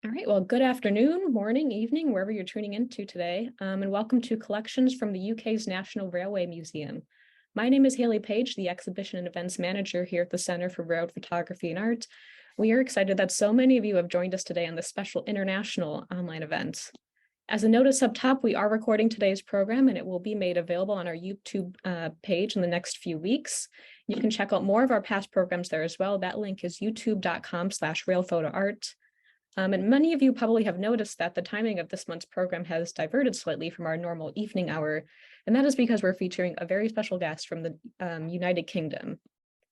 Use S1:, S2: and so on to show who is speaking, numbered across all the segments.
S1: All right, well, good afternoon, morning, evening, wherever you're tuning into today, and welcome to Collections from the UK's National Railway Museum. My name is Haley Page, the Exhibition and Events Manager here at the Center for Railroad Photography and Art. We are excited that so many of you have joined us today on this special international online event. As a notice up top, we are recording today's program and it will be made available on our YouTube page in the next few weeks. You can check out more of our past programs there as well. That link is youtube.com/railphotoart. And many of you probably have noticed that the timing of this month's program has diverted slightly from our normal evening hour, and that is because we're featuring a very special guest from the United Kingdom.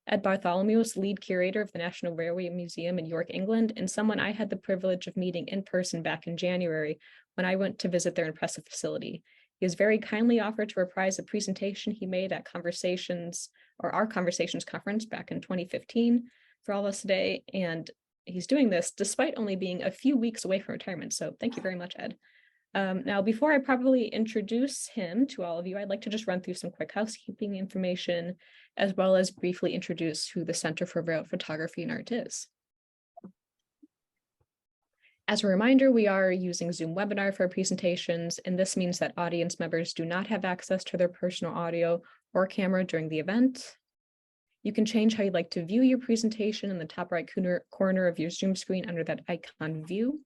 S1: Ed Bartholomew is lead curator of the National Railway Museum in York, England, and someone I had the privilege of meeting in person back in January when I went to visit their impressive facility. He has very kindly offered to reprise a presentation he made at our Conversations conference back in 2015 for all of us today, and he's doing this despite only being a few weeks away from retirement. So thank you very much, Ed. Now, before I properly introduce him to all of you, I'd like to just run through some quick housekeeping information, as well as briefly introduce who the Center for Railroad Photography and Art is. As a reminder, we are using Zoom webinar for our presentations, and this means that audience members do not have access to their personal audio or camera during the event. You can change how you'd like to view your presentation in the top right corner of your Zoom screen under that icon View.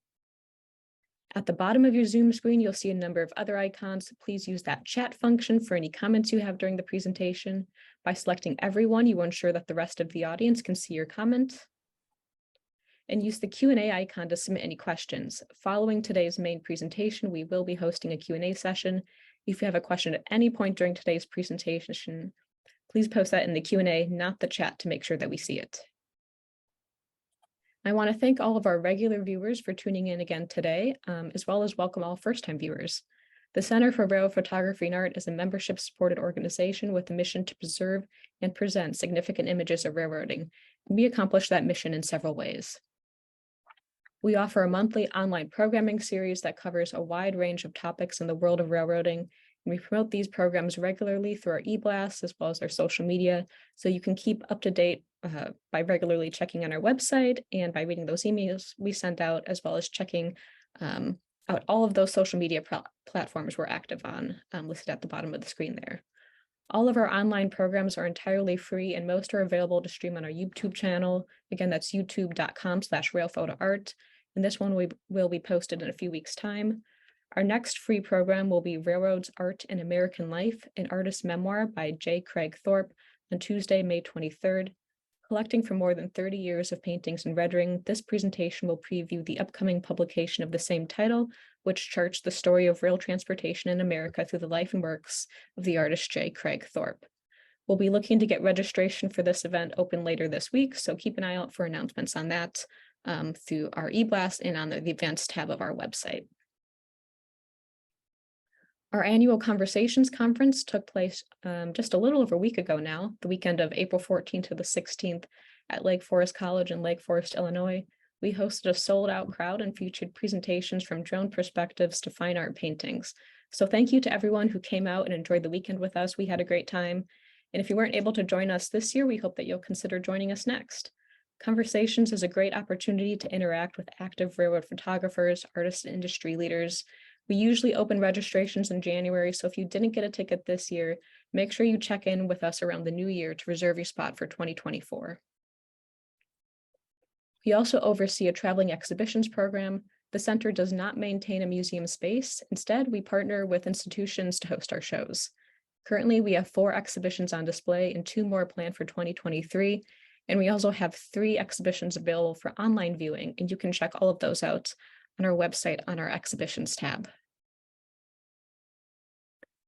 S1: At the bottom of your Zoom screen, you'll see a number of other icons. Please use that chat function for any comments you have during the presentation. By selecting everyone, you will ensure that the rest of the audience can see your comment. And use the Q&A icon to submit any questions. Following today's main presentation, we will be hosting a Q&A session. If you have a question at any point during today's presentation, please post that in the Q&A, not the chat, to make sure that we see it. I want to thank all of our regular viewers for tuning in again today, as well as welcome all first-time viewers. The Center for Railroad Photography and Art is a membership-supported organization with a mission to preserve and present significant images of railroading. We accomplish that mission in several ways. We offer a monthly online programming series that covers a wide range of topics in the world of railroading. And we promote these programs regularly through our e-blasts as well as our social media, so you can keep up to date by regularly checking on our website and by reading those emails we send out, as well as checking out all of those social media platforms we're active on, listed at the bottom of the screen there. All of our online programs are entirely free, and most are available to stream on our YouTube channel. Again, that's youtube.com/railphotoart, and this one will be posted in a few weeks' time. Our next free program will be Railroads, Art, and American Life, an artist's memoir by J. Craig Thorpe on Tuesday, May 23rd. Collecting from more than 30 years of paintings and rendering, this presentation will preview the upcoming publication of the same title, which charts the story of rail transportation in America through the life and works of the artist J. Craig Thorpe. We'll be looking to get registration for this event open later this week, so keep an eye out for announcements on that through our e-blast and on the events tab of our website. Our annual Conversations conference took place just a little over a week ago now, the weekend of April 14th to the 16th at Lake Forest College in Lake Forest, Illinois. We hosted a sold-out crowd and featured presentations from drone perspectives to fine art paintings. So thank you to everyone who came out and enjoyed the weekend with us. We had a great time. And if you weren't able to join us this year, we hope that you'll consider joining us next. Conversations is a great opportunity to interact with active railroad photographers, artists, and industry leaders. We usually open registrations in January, so if you didn't get a ticket this year, make sure you check in with us around the new year to reserve your spot for 2024. We also oversee a traveling exhibitions program. The center does not maintain a museum space. Instead, we partner with institutions to host our shows. Currently, we have 4 exhibitions on display and 2 more planned for 2023. And we also have 3 exhibitions available for online viewing, and you can check all of those out on our website on our exhibitions tab.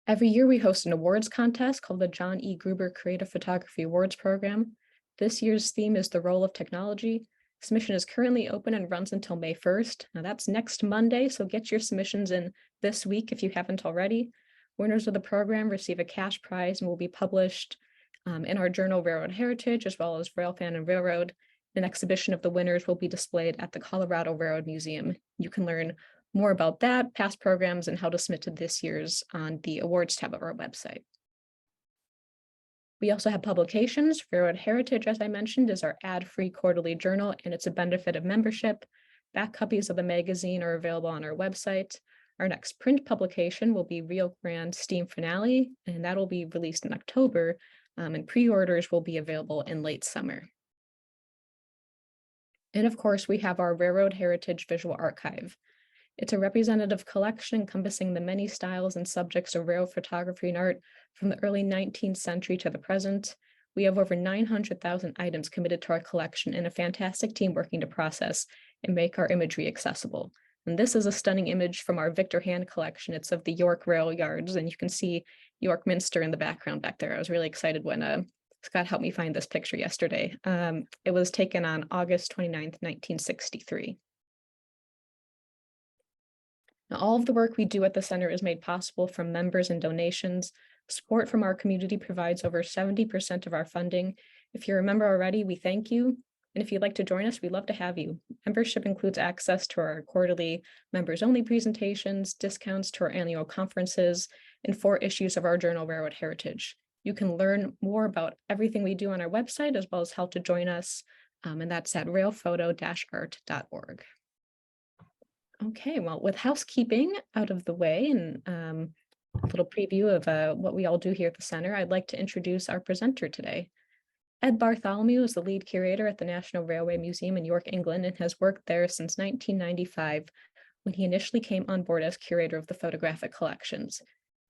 S1: Every year we host an awards contest called the John E. Gruber Creative Photography Awards Program. This year's theme is the role of technology. Submission is currently open and runs until May 1st. Now that's next Monday, so get your submissions in this week if you haven't already. Winners of the program receive a cash prize and will be published in our journal Railroad Heritage, as well as Railfan and Railroad. An exhibition of the winners will be displayed at the Colorado Railroad Museum. You can learn more about that, past programs, and how to submit to this year's on the awards tab of our website. We also have publications. Railroad Heritage, as I mentioned, is our ad-free quarterly journal, and it's a benefit of membership. Back copies of the magazine are available on our website. Our next print publication will be Rio Grande Steam Finale, and that will be released in October, and pre-orders will be available in late summer. And of course, we have our Railroad Heritage Visual Archive. It's a representative collection encompassing the many styles and subjects of railroad photography and art from the early 19th century to the present. We have over 900,000 items committed to our collection and a fantastic team working to process and make our imagery accessible. And this is a stunning image from our Victor Hand collection. It's of the York Rail Yards, and you can see York Minster in the background back there. I was really excited when Scott helped me find this picture yesterday. It was taken on August 29th, 1963. Now, all of the work we do at the center is made possible from members and donations. Support from our community provides over 70% of our funding. If you're a member already, we thank you. And if you'd like to join us, we'd love to have you. Membership includes access to our quarterly members-only presentations, discounts to our annual conferences, and 4 issues of our journal, Railroad Heritage. You can learn more about everything we do on our website, as well as how to join us, and that's at railphoto-art.org. Okay, well, with housekeeping out of the way and a little preview of what we all do here at the center, I'd like to introduce our presenter today. Ed Bartholomew is the lead curator at the National Railway Museum in York, England, and has worked there since 1995, when he initially came on board as curator of the Photographic Collections.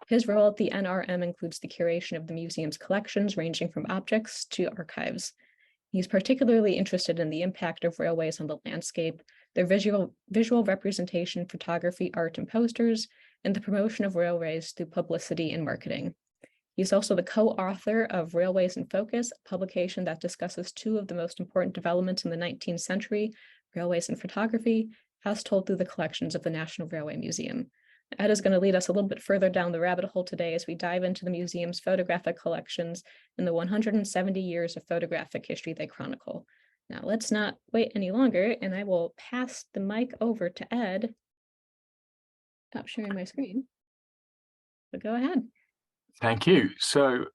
S1: His role at the NRM includes the curation of the museum's collections, ranging from objects to archives. He's particularly interested in the impact of railways on the landscape, their visual representation, photography, art, and posters, and the promotion of railways through publicity and marketing. He's also the co-author of Railways in Focus, a publication that discusses 2 of the most important developments in the 19th century, railways and photography, as told through the collections of the National Railway Museum. Ed is going to lead us a little bit further down the rabbit hole today as we dive into the museum's photographic collections and the 170 years of photographic history they chronicle. Now, let's not wait any longer, and I will pass the mic over to Ed. Stop sharing my screen. So go ahead.
S2: Thank you. So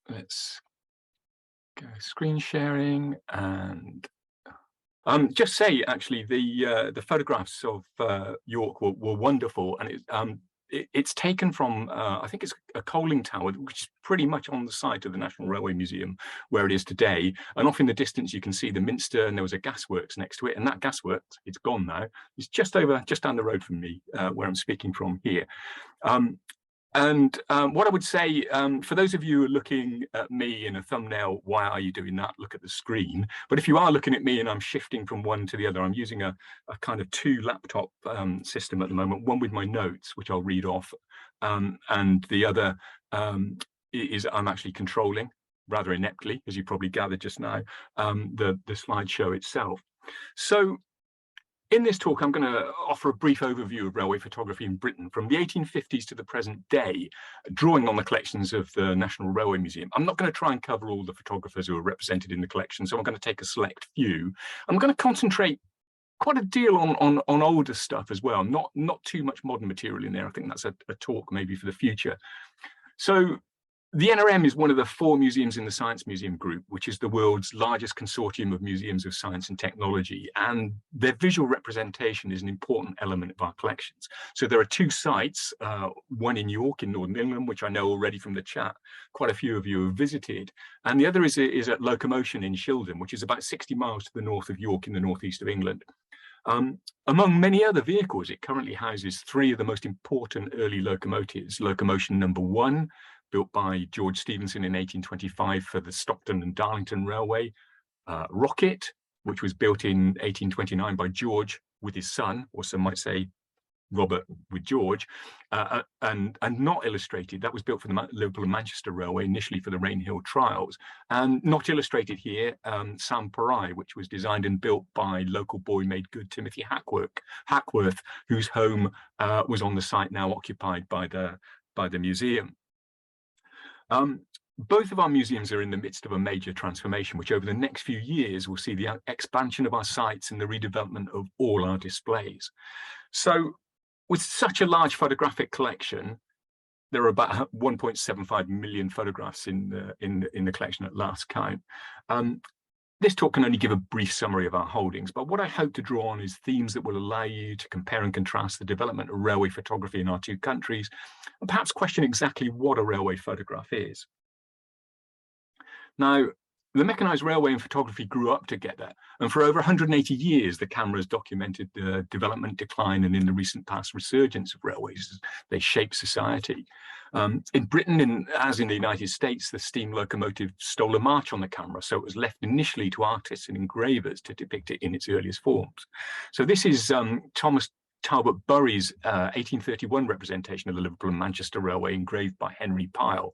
S2: let's go screen sharing and just say actually the photographs of York were wonderful, and it's taken from I think it's a coaling tower, which is pretty much on the site of the National Railway Museum where it is today. And off in the distance you can see the Minster, and there was a gasworks next to it, and that gasworks, it's gone now. It's just down the road from me where I'm speaking from here. What I would say, for those of you who are looking at me in a thumbnail, why are you doing that? Look at the screen. But if you are looking at me and I'm shifting from one to the other, I'm using a kind of 2 laptop system at the moment, one with my notes, which I'll read off, and the other is I'm actually controlling, rather ineptly, as you probably gathered just now, the slideshow itself. So in this talk, I'm going to offer a brief overview of railway photography in Britain from the 1850s to the present day, drawing on the collections of the National Railway Museum. I'm not going to try and cover all the photographers who are represented in the collection, so I'm going to take a select few. I'm going to concentrate quite a deal on older stuff as well, not too much modern material in there. I think that's a talk maybe for the future. So the NRM is one of the 4 museums in the Science Museum Group, which is the world's largest consortium of museums of science and technology, and their visual representation is an important element of our collections. So there are 2 sites, one in York in Northern England, which I know already from the chat, quite a few of you have visited, and the other is at Locomotion in Shildon, which is about 60 miles to the north of York in the northeast of England. Among many other vehicles, it currently houses 3 of the most important early locomotives: Locomotion number 1, built by George Stephenson in 1825 for the Stockton and Darlington Railway; Rocket, which was built in 1829 by George with his son, or some might say Robert with George, and not illustrated. That was built for the Liverpool and Manchester Railway, initially for the Rainhill trials. And not illustrated here, Sam Parai, which was designed and built by local boy made good Timothy Hackworth, whose home was on the site now occupied by the museum. Both of our museums are in the midst of a major transformation, which over the next few years will see the expansion of our sites and the redevelopment of all our displays. So with such a large photographic collection, there are about 1.75 million photographs in the collection at last count. This talk can only give a brief summary of our holdings, but what I hope to draw on is themes that will allow you to compare and contrast the development of railway photography in our two countries, and perhaps question exactly what a railway photograph is. Now, the mechanized railway and photography grew up together, and for over 180 years, the camera has documented the development, decline, and in the recent past, resurgence of railways as they shape society. In Britain, as in the United States, the steam locomotive stole a march on the camera, so it was left initially to artists and engravers to depict it in its earliest forms. So this is Thomas Talbot Burry's 1831 representation of the Liverpool and Manchester Railway, engraved by Henry Pyle.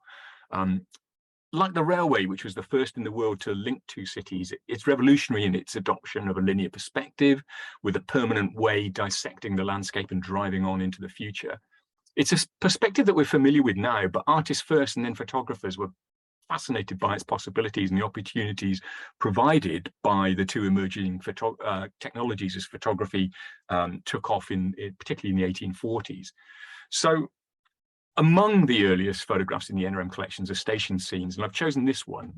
S2: Like the railway, which was the first in the world to link two cities, it's revolutionary in its adoption of a linear perspective, with a permanent way dissecting the landscape and driving on into the future. It's a perspective that we're familiar with now, but artists first and then photographers were fascinated by its possibilities and the opportunities provided by the two emerging technologies as photography took off, particularly in the 1840s. So, among the earliest photographs in the NRM collections are station scenes, and I've chosen this one,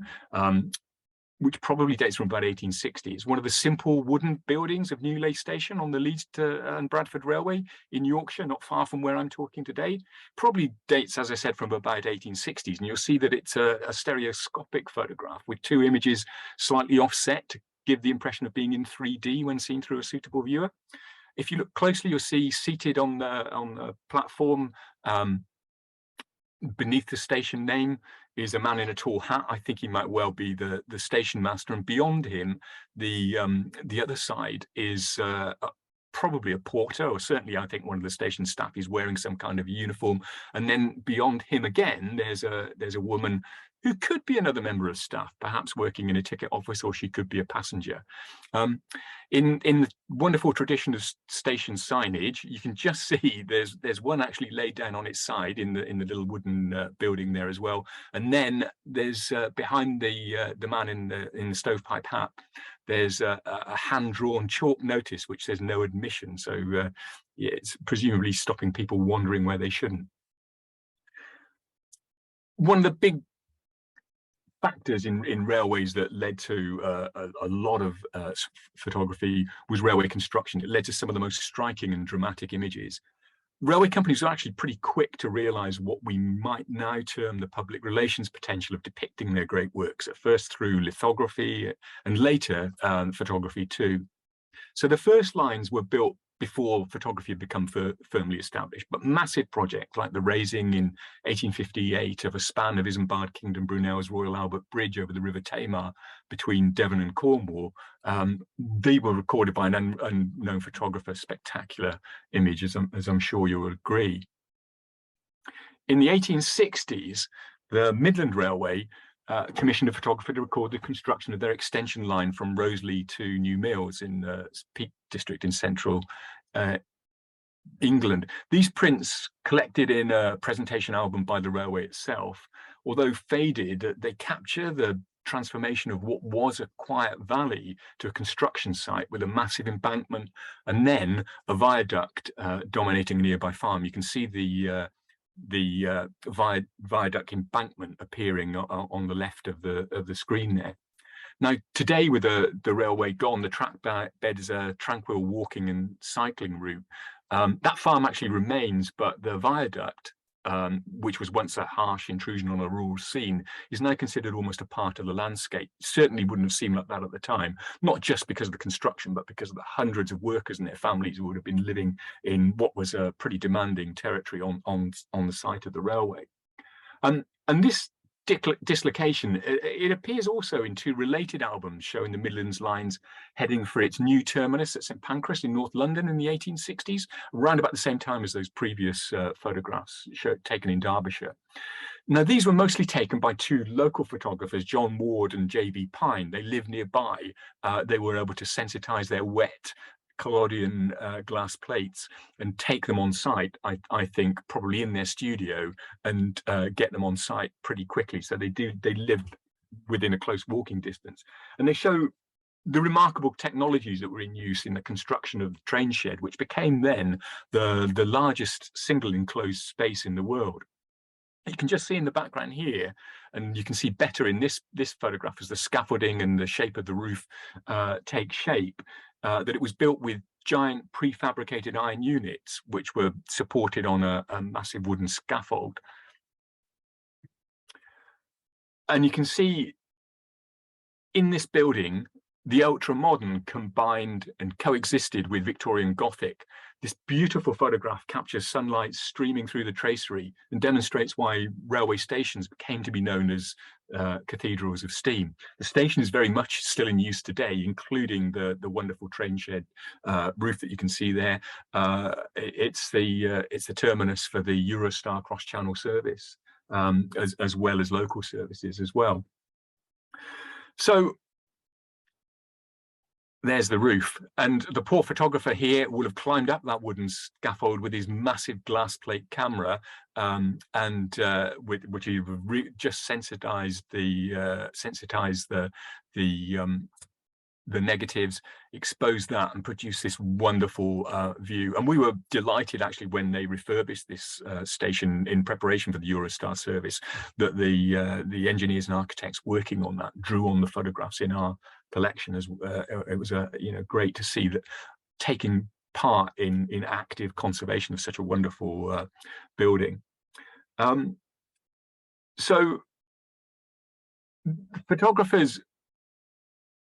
S2: which probably dates from about 1860. It's one of the simple wooden buildings of Newlay Station on the Leeds and Bradford Railway in Yorkshire, not far from where I'm talking today. Probably dates, as I said, from about 1860s, and you'll see that it's a stereoscopic photograph with two images slightly offset to give the impression of being in 3D when seen through a suitable viewer. If you look closely, you'll see seated on the platform, beneath the station name, is a man in a tall hat. I think he might well be the station master, and beyond him, the other side is probably a porter, or certainly I think one of the station staff is wearing some kind of uniform. And then beyond him again, there's a woman who could be another member of staff, perhaps working in a ticket office, or she could be a passenger. In the wonderful tradition of station signage, you can just see there's one actually laid down on its side in the little wooden building there as well. And then there's behind the man in the stovepipe hat, there's a hand-drawn chalk notice which says no admission. So yeah, it's presumably stopping people wandering where they shouldn't. One of the big factors in railways that led to a lot of photography was railway construction. It led to some of the most striking and dramatic images. Railway companies were actually pretty quick to realize what we might now term the public relations potential of depicting their great works, at first through lithography and later photography too. So the first lines were built before photography had become firmly established, but massive projects like the raising in 1858 of a span of Isambard Kingdom Brunel's Royal Albert Bridge over the River Tamar between Devon and Cornwall, they were recorded by an unknown photographer. Spectacular image, as I'm sure you'll agree. In the 1860s, the Midland Railway commissioned a photographer to record the construction of their extension line from Roseley to New Mills in the Peak District in central England. These prints, collected in a presentation album by the railway itself, although faded, they capture the transformation of what was a quiet valley to a construction site with a massive embankment and then a viaduct dominating a nearby farm. You can see the viaduct embankment appearing on the left of the screen there. Now, today, with the railway gone, the track bed is a tranquil walking and cycling route. That farm actually remains, but the viaduct, which was once a harsh intrusion on a rural scene, is now considered almost a part of the landscape. Certainly wouldn't have seemed like that at the time, not just because of the construction, but because of the hundreds of workers and their families who would have been living in what was a pretty demanding territory on the site of the railway. And this dislocation, it appears also in two related albums showing the Midlands lines heading for its new terminus at St Pancras in North London in the 1860s, around about the same time as those previous photographs taken in Derbyshire. Now, these were mostly taken by two local photographers, John Ward and J.B. Pine. They lived nearby. They were able to sensitize their wet collodion glass plates and take them on site, I think, probably in their studio, and get them on site pretty quickly. So they lived within a close walking distance. And they show the remarkable technologies that were in use in the construction of the train shed, which became then the largest single enclosed space in the world. You can just see in the background here, and you can see better in this photograph as the scaffolding and the shape of the roof take shape, that it was built with giant prefabricated iron units, which were supported on a massive wooden scaffold. And you can see in this building, the ultra-modern combined and coexisted with Victorian Gothic. This beautiful photograph captures sunlight streaming through the tracery and demonstrates why railway stations came to be known as cathedrals of steam. The station is very much still in use today, including the wonderful train shed roof that you can see there. It's the terminus for the Eurostar cross-channel service, as well as local services as well. So there's the roof, and the poor photographer here will have climbed up that wooden scaffold with his massive glass plate camera, which he just sensitized the negatives, exposed that, and produced this wonderful view. And we were delighted actually when they refurbished this station in preparation for the Eurostar service, that the engineers and architects working on that drew on the photographs in our collection. As it was great to see that taking part in active conservation of such a wonderful building. So photographers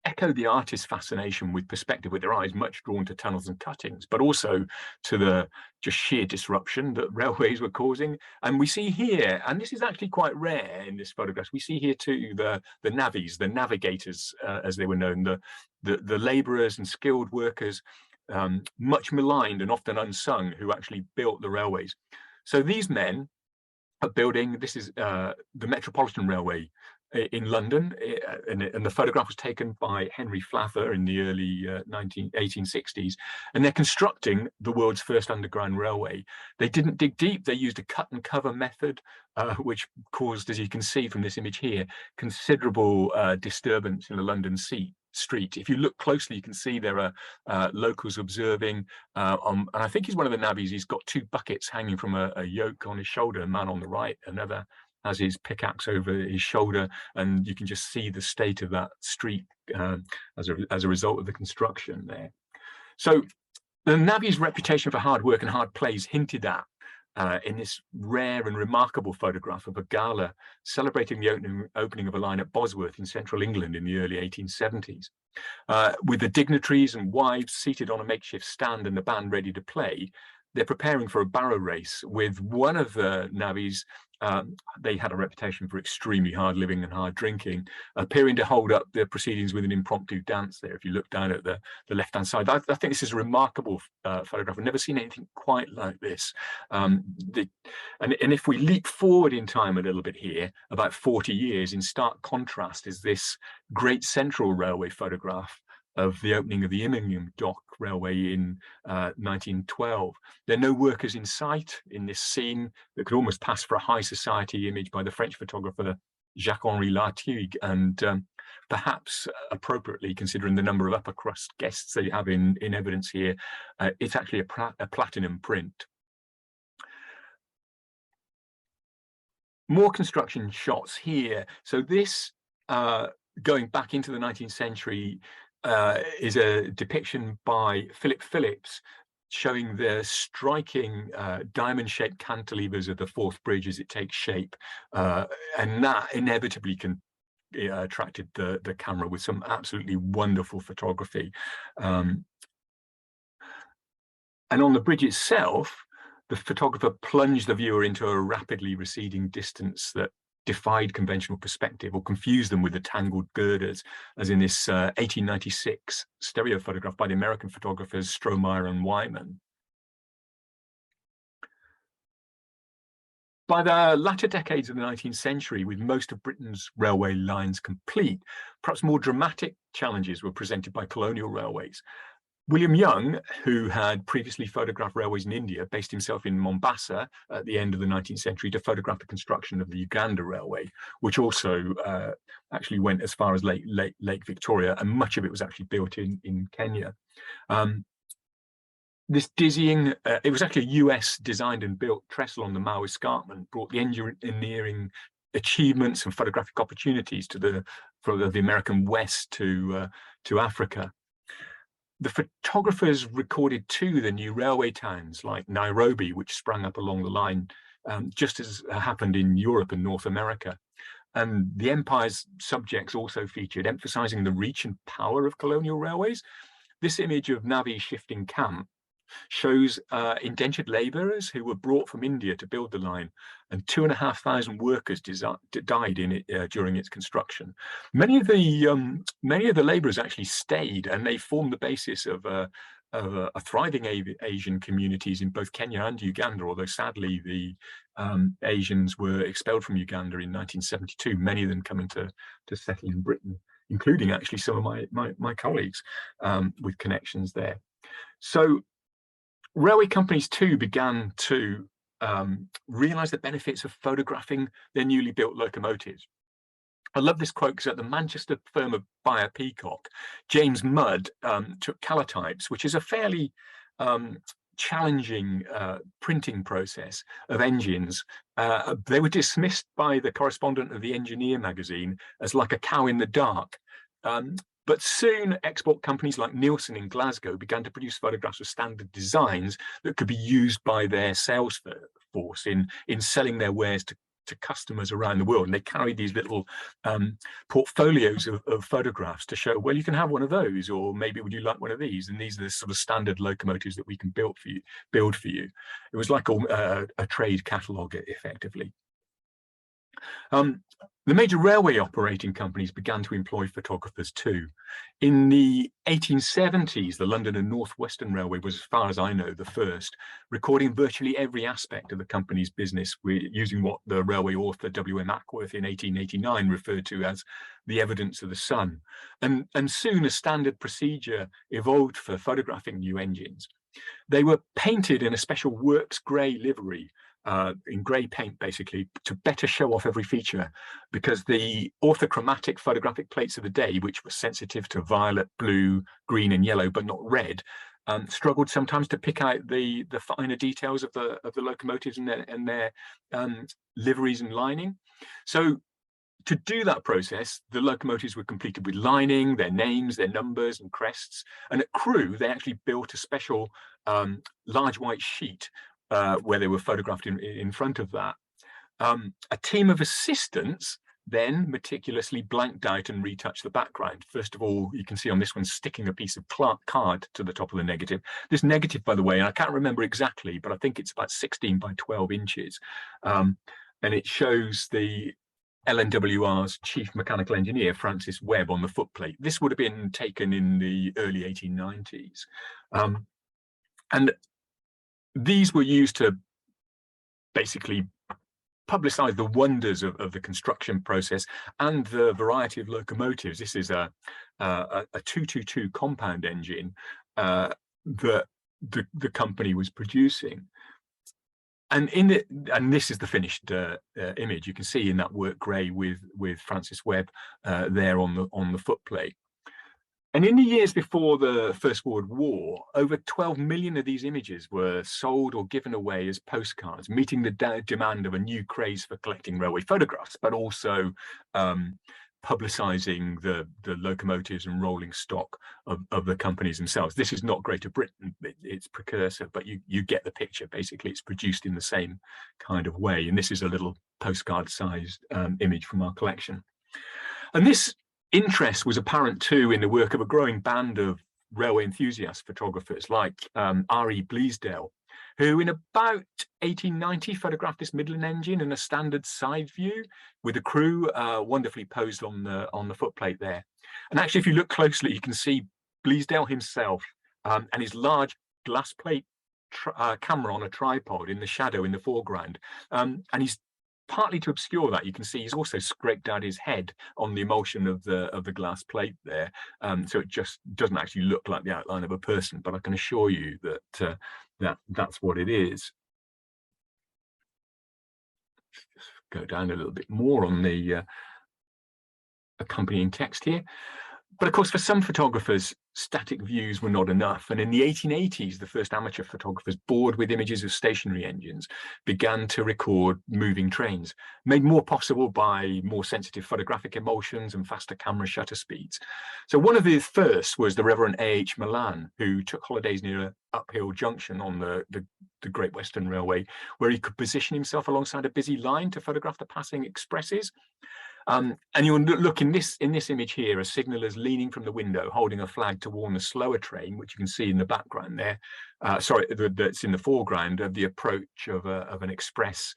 S2: echo the artist's fascination with perspective with their eyes, much drawn to tunnels and cuttings, but also to the just sheer disruption that railways were causing. And we see here, and this is actually quite rare in this photograph, we see here too the navvies, the navigators, as they were known, the labourers and skilled workers, much maligned and often unsung, who actually built the railways. So these men are building, this is the Metropolitan Railway in London, and the photograph was taken by Henry Flather in the early 1860s, and they're constructing the world's first underground railway. They didn't dig deep, they used a cut and cover method, which caused, as you can see from this image here, considerable disturbance in the London street. If you look closely, you can see there are locals observing, and I think he's one of the navvies. He's got two buckets hanging from a yoke on his shoulder, a man on the right, another has his pickaxe over his shoulder, and you can just see the state of that street as a result of the construction there. So the navvy's reputation for hard work and hard play is hinted at in this rare and remarkable photograph of a gala celebrating the opening of a line at Bosworth in central England in the early 1870s. With the dignitaries and wives seated on a makeshift stand and the band ready to play, they're preparing for a barrow race with one of the navvies. They had a reputation for extremely hard living and hard drinking, appearing to hold up the proceedings with an impromptu dance there. If you look down at the left-hand side, I think this is a remarkable photograph. I've never seen anything quite like this. And if we leap forward in time a little bit here, about 40 years, in stark contrast is this Great Central Railway photograph of the opening of the Immingham Dock Railway in 1912. There are no workers in sight in this scene that could almost pass for a high society image by the French photographer Jacques-Henri Lartigue, and perhaps appropriately, considering the number of upper crust guests they have in evidence here, it's actually a platinum print. More construction shots here. So this, going back into the 19th century, is a depiction by Philip Phillips showing the striking diamond-shaped cantilevers of the Forth Bridge as it takes shape, and that inevitably attracted the camera with some absolutely wonderful photography. And on the bridge itself, the photographer plunged the viewer into a rapidly receding distance that defied conventional perspective or confused them with the tangled girders, as in this 1896 stereo photograph by the American photographers Strohmeyer and Wyman. By the latter decades of the 19th century, with most of Britain's railway lines complete, perhaps more dramatic challenges were presented by colonial railways. William Young, who had previously photographed railways in India, based himself in Mombasa at the end of the 19th century to photograph the construction of the Uganda Railway, which also actually went as far as Lake Victoria, and much of it was actually built in Kenya. This dizzying, it was actually a US designed and built trestle on the Mao Escarpment, brought the engineering achievements and photographic opportunities to from the American West to Africa. The photographers recorded too the new railway towns like Nairobi, which sprang up along the line, just as happened in Europe and North America. And the empire's subjects also featured, emphasizing the reach and power of colonial railways. This image of navvies shifting camp shows indentured labourers who were brought from India to build the line, and 2,500 workers died in it during its construction. Many of the labourers actually stayed, and they formed the basis of a thriving Asian communities in both Kenya and Uganda, although sadly the Asians were expelled from Uganda in 1972, many of them coming to settle in Britain, including actually some of my colleagues with connections there. So railway companies too began to realise the benefits of photographing their newly built locomotives. I love this quote because at the Manchester firm of Bayer Peacock, James Mudd took calotypes, which is a fairly challenging printing process of engines. They were dismissed by the correspondent of the Engineer magazine as like a cow in the dark. But soon export companies like Nielsen in Glasgow began to produce photographs with standard designs that could be used by their sales force in selling their wares to customers around the world. And they carried these little portfolios of photographs to show, well, you can have one of those, or maybe would you like one of these? And these are the sort of standard locomotives that we can build for you. It was like a trade catalogue, effectively. The major railway operating companies began to employ photographers too. In the 1870s, the London and North Western Railway was, as far as I know, the first, recording virtually every aspect of the company's business using what the railway author W.M. Ackworth in 1889 referred to as the evidence of the sun. And soon a standard procedure evolved for photographing new engines. They were painted in a special works grey livery, in grey paint, basically, to better show off every feature, because the orthochromatic photographic plates of the day, which were sensitive to violet, blue, green and yellow, but not red, struggled sometimes to pick out the finer details of the locomotives and their liveries and lining. So to do that process, the locomotives were completed with lining, their names, their numbers and crests. And at Crewe, they actually built a special large white sheet where they were photographed in front of that. A team of assistants then meticulously blanked out and retouched the background. First of all, you can see on this one sticking a piece of card to the top of the negative. This negative, by the way, and I can't remember exactly, but I think it's about 16 by 12 inches. And it shows the LNWR's chief mechanical engineer, Francis Webb, on the footplate. This would have been taken in the early 1890s. And these were used to basically publicize the wonders of the construction process and the variety of locomotives. This is a 222 compound engine that the company was producing. And this is the finished image. You can see in that work grey with Francis Webb there on the footplate. And in the years before the First World War, over 12 million of these images were sold or given away as postcards, meeting the demand of a new craze for collecting railway photographs, but also publicising the locomotives and rolling stock of the companies themselves. This is not Greater Britain, it's precursor, but you get the picture. Basically, it's produced in the same kind of way. And this is a little postcard-sized image from our collection. And this interest was apparent too in the work of a growing band of railway enthusiast photographers like R.E. Bleasdale, who in about 1890 photographed this Midland engine in a standard side view with the crew wonderfully posed on the footplate there. And actually, if you look closely, you can see Bleasdale himself and his large glass plate camera on a tripod in the shadow in the foreground. And he's partly to obscure that, you can see he's also scraped out his head on the emulsion of the glass plate there, so it just doesn't actually look like the outline of a person. But I can assure you that that's what it is. Just go down a little bit more on the accompanying text here. But of course, for some photographers, static views were not enough. And in the 1880s, the first amateur photographers, bored with images of stationary engines, began to record moving trains, made more possible by more sensitive photographic emulsions and faster camera shutter speeds. So one of the first was the Reverend A.H. Milan, who took holidays near an uphill junction on the Great Western Railway, where he could position himself alongside a busy line to photograph the passing expresses. And you'll look in this image here, a signaller leaning from the window, holding a flag to warn the slower train, which you can see in the background there. That's in the foreground of the approach of an express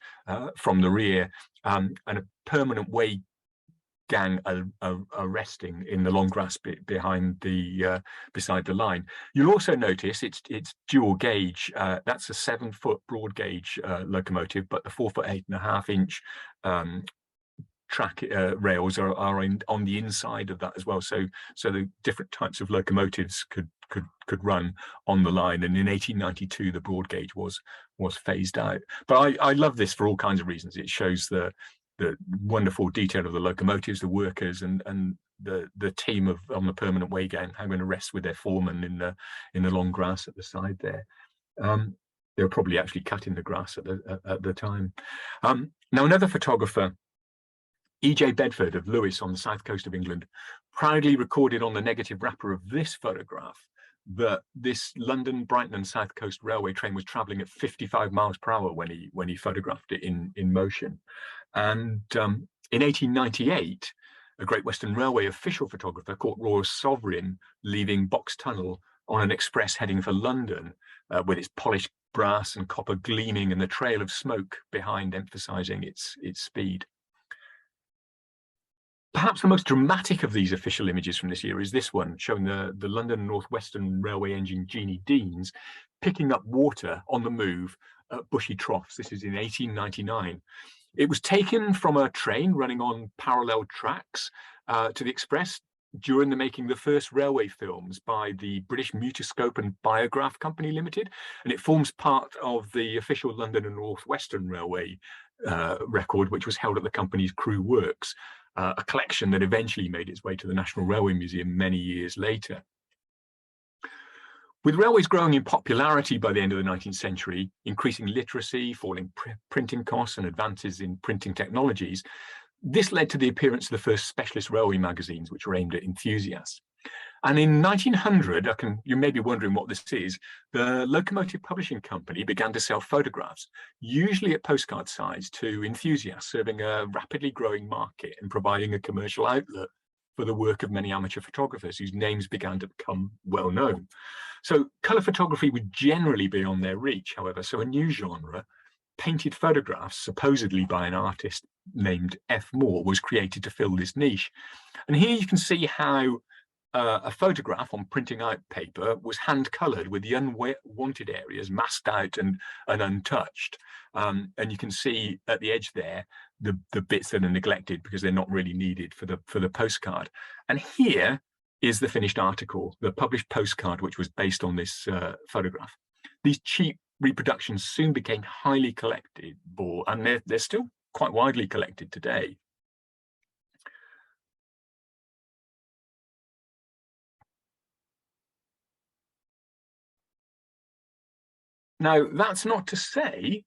S2: from the rear, and a permanent way gang are resting in the long grass behind beside the line. You'll also notice it's dual gauge. That's a 7-foot broad gauge locomotive, but the 4'8.5" track rails are on the inside of that as well, so the different types of locomotives could run on the line. And in 1892 the broad gauge was phased out. But I love this for all kinds of reasons. It shows the wonderful detail of the locomotives, the workers, and the team on the permanent way gang having to rest with their foreman in the long grass at the side there. They were probably actually cutting the grass at the time. Now another photographer, E.J. Bedford of Lewes on the south coast of England, proudly recorded on the negative wrapper of this photograph that this London, Brighton and South Coast Railway train was travelling at 55 miles per hour when he photographed it in motion. And in 1898, a Great Western Railway official photographer caught Royal Sovereign leaving Box Tunnel on an express heading for London, with its polished brass and copper gleaming and the trail of smoke behind emphasising its speed. Perhaps the most dramatic of these official images from this year is this one, showing the London North Western Railway engine Jeanie Deans picking up water on the move at Bushy Troughs. This is in 1899. It was taken from a train running on parallel tracks to the express during the making of the first railway films by the British Mutoscope and Biograph Company Limited, and it forms part of the official London and North Western Railway record, which was held at the company's Crewe Works. A collection that eventually made its way to the National Railway Museum many years later. With railways growing in popularity by the end of the 19th century, increasing literacy, falling printing costs and advances in printing technologies, this led to the appearance of the first specialist railway magazines, which were aimed at enthusiasts. And in 1900, you may be wondering what this is, the Locomotive Publishing Company began to sell photographs, usually at postcard size, to enthusiasts, serving a rapidly growing market and providing a commercial outlet for the work of many amateur photographers whose names began to become well known. So colour photography would generally be on their reach, however, so a new genre, painted photographs, supposedly by an artist named F. Moore, was created to fill this niche. And here you can see how a photograph on printing out paper was hand coloured with the unwanted areas masked out and untouched. And you can see at the edge there the bits that are neglected because they're not really needed for the postcard. And here is the finished article, the published postcard, which was based on this photograph. These cheap reproductions soon became highly collectible, and they're still quite widely collected today. Now, that's not to say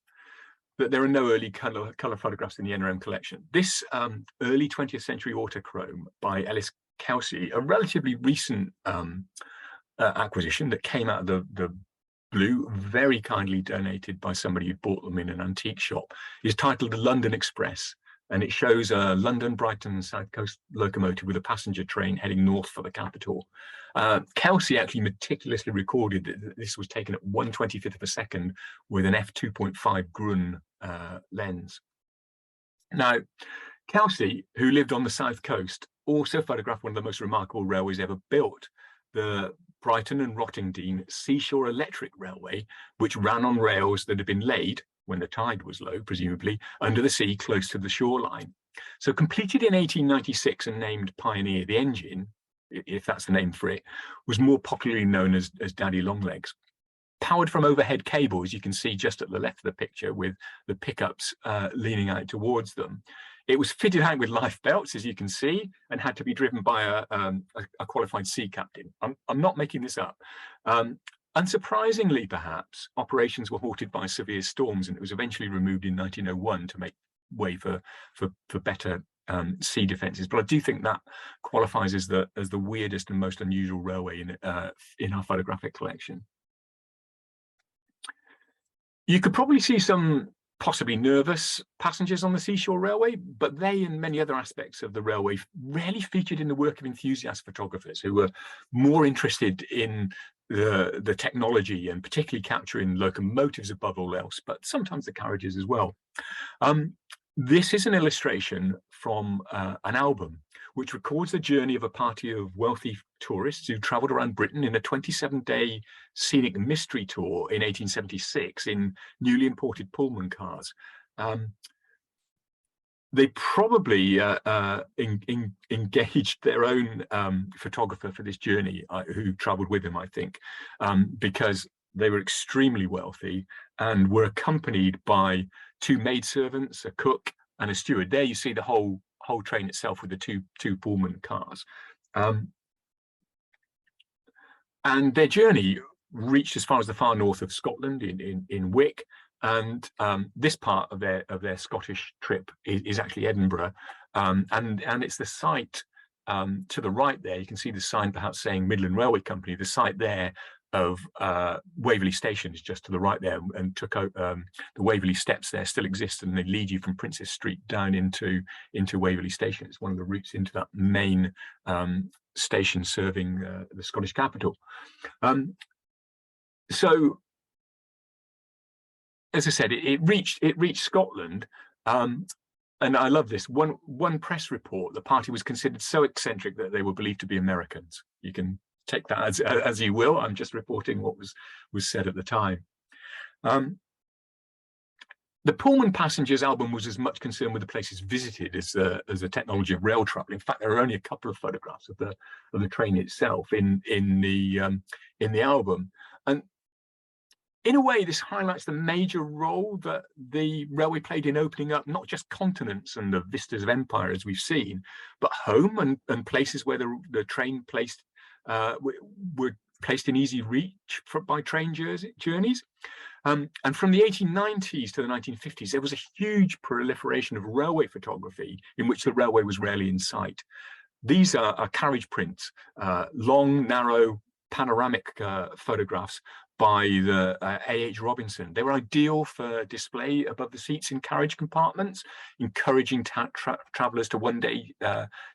S2: that there are no early colour photographs in the NRM collection. This early 20th century autochrome by Ellis Kelsey, a relatively recent acquisition that came out of the blue, very kindly donated by somebody who bought them in an antique shop, is titled The London Express. And it shows a London, Brighton, South Coast locomotive with a passenger train heading north for the capital. Kelsey actually meticulously recorded that this was taken at 1/25th of a second with an f2.5 Grun lens. Now, Kelsey, who lived on the South Coast, also photographed one of the most remarkable railways ever built, the Brighton and Rottingdean Seashore Electric Railway, which ran on rails that had been laid, when the tide was low, presumably, under the sea close to the shoreline. So completed in 1896 and named Pioneer, the engine, if that's the name for it, was more popularly known as Daddy Longlegs. Powered from overhead cables, you can see just at the left of the picture with the pickups leaning out towards them. It was fitted out with life belts, as you can see, and had to be driven by a qualified sea captain. I'm not making this up. Unsurprisingly, perhaps, operations were halted by severe storms, and it was eventually removed in 1901 to make way for better sea defences. But I do think that qualifies as the weirdest and most unusual railway in our photographic collection. You could probably see some possibly nervous passengers on the Seashore Railway, but they and many other aspects of the railway rarely featured in the work of enthusiast photographers who were more interested in the technology and particularly capturing locomotives above all else, but sometimes the carriages as well. This is an illustration from an album which records the journey of a party of wealthy tourists who travelled around Britain in a 27-day scenic mystery tour in 1876 in newly imported Pullman cars. They probably engaged their own photographer for this journey, who travelled with them, I think, because they were extremely wealthy and were accompanied by 2 maidservants, a cook, and a steward. There you see the whole train itself with the two Pullman cars. And their journey reached as far as the far north of Scotland in Wick, and this part of their Scottish trip is actually Edinburgh, and it's the site to the right there. You can see the sign perhaps saying Midland Railway Company. The site there of Waverley Station is just to the right there, and took out the Waverley Steps there still exist, and they lead you from Princess Street down into Waverley Station. It's one of the routes into that main station serving the Scottish capital. So, as I said, it reached Scotland, and I love this. One press report: the party was considered so eccentric that they were believed to be Americans. You can take that as you will. I'm just reporting what was said at the time. The Pullman Passengers album was as much concerned with the places visited as the technology of rail travel. In fact, there are only a couple of photographs of the train itself in the album, and in a way, this highlights the major role that the railway played in opening up not just continents and the vistas of empire, as we've seen, but home and places where the train were placed in easy reach by train journeys. And from the 1890s to the 1950s, there was a huge proliferation of railway photography in which the railway was rarely in sight. These are carriage prints, long, narrow, panoramic photographs by the A.H. Robinson. They were ideal for display above the seats in carriage compartments, encouraging travellers to one day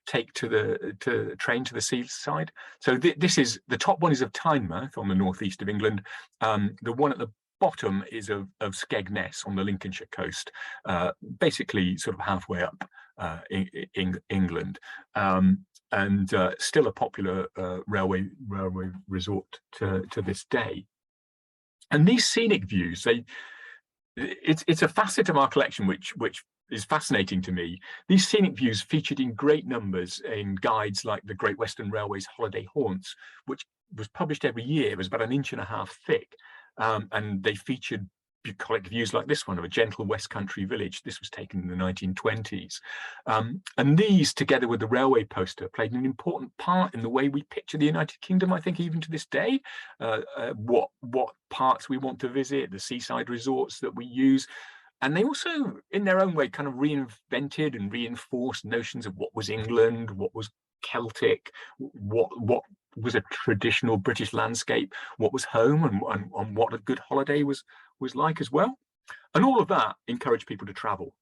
S2: take the train to the seaside. So this is, the top one is of Tynemouth on the northeast of England. The one at the bottom is of Skegness on the Lincolnshire coast, basically sort of halfway up in England. And still a popular railway resort to this day. And these scenic views, it's a facet of our collection which is fascinating to me. These scenic views featured in great numbers in guides like the Great Western Railway's Holiday Haunts, which was published every year. It was about 1.5 inches thick, and they featured bucolic views like this one of a gentle West Country village. This was taken in the 1920s. And these, together with the railway poster, played an important part in the way we picture the United Kingdom, I think, even to this day. What parts we want to visit, the seaside resorts that we use. And they also, in their own way, kind of reinvented and reinforced notions of what was England, what was Celtic, what was a traditional British landscape, what was home, and what a good holiday was like as well. And all of that encouraged people to travel.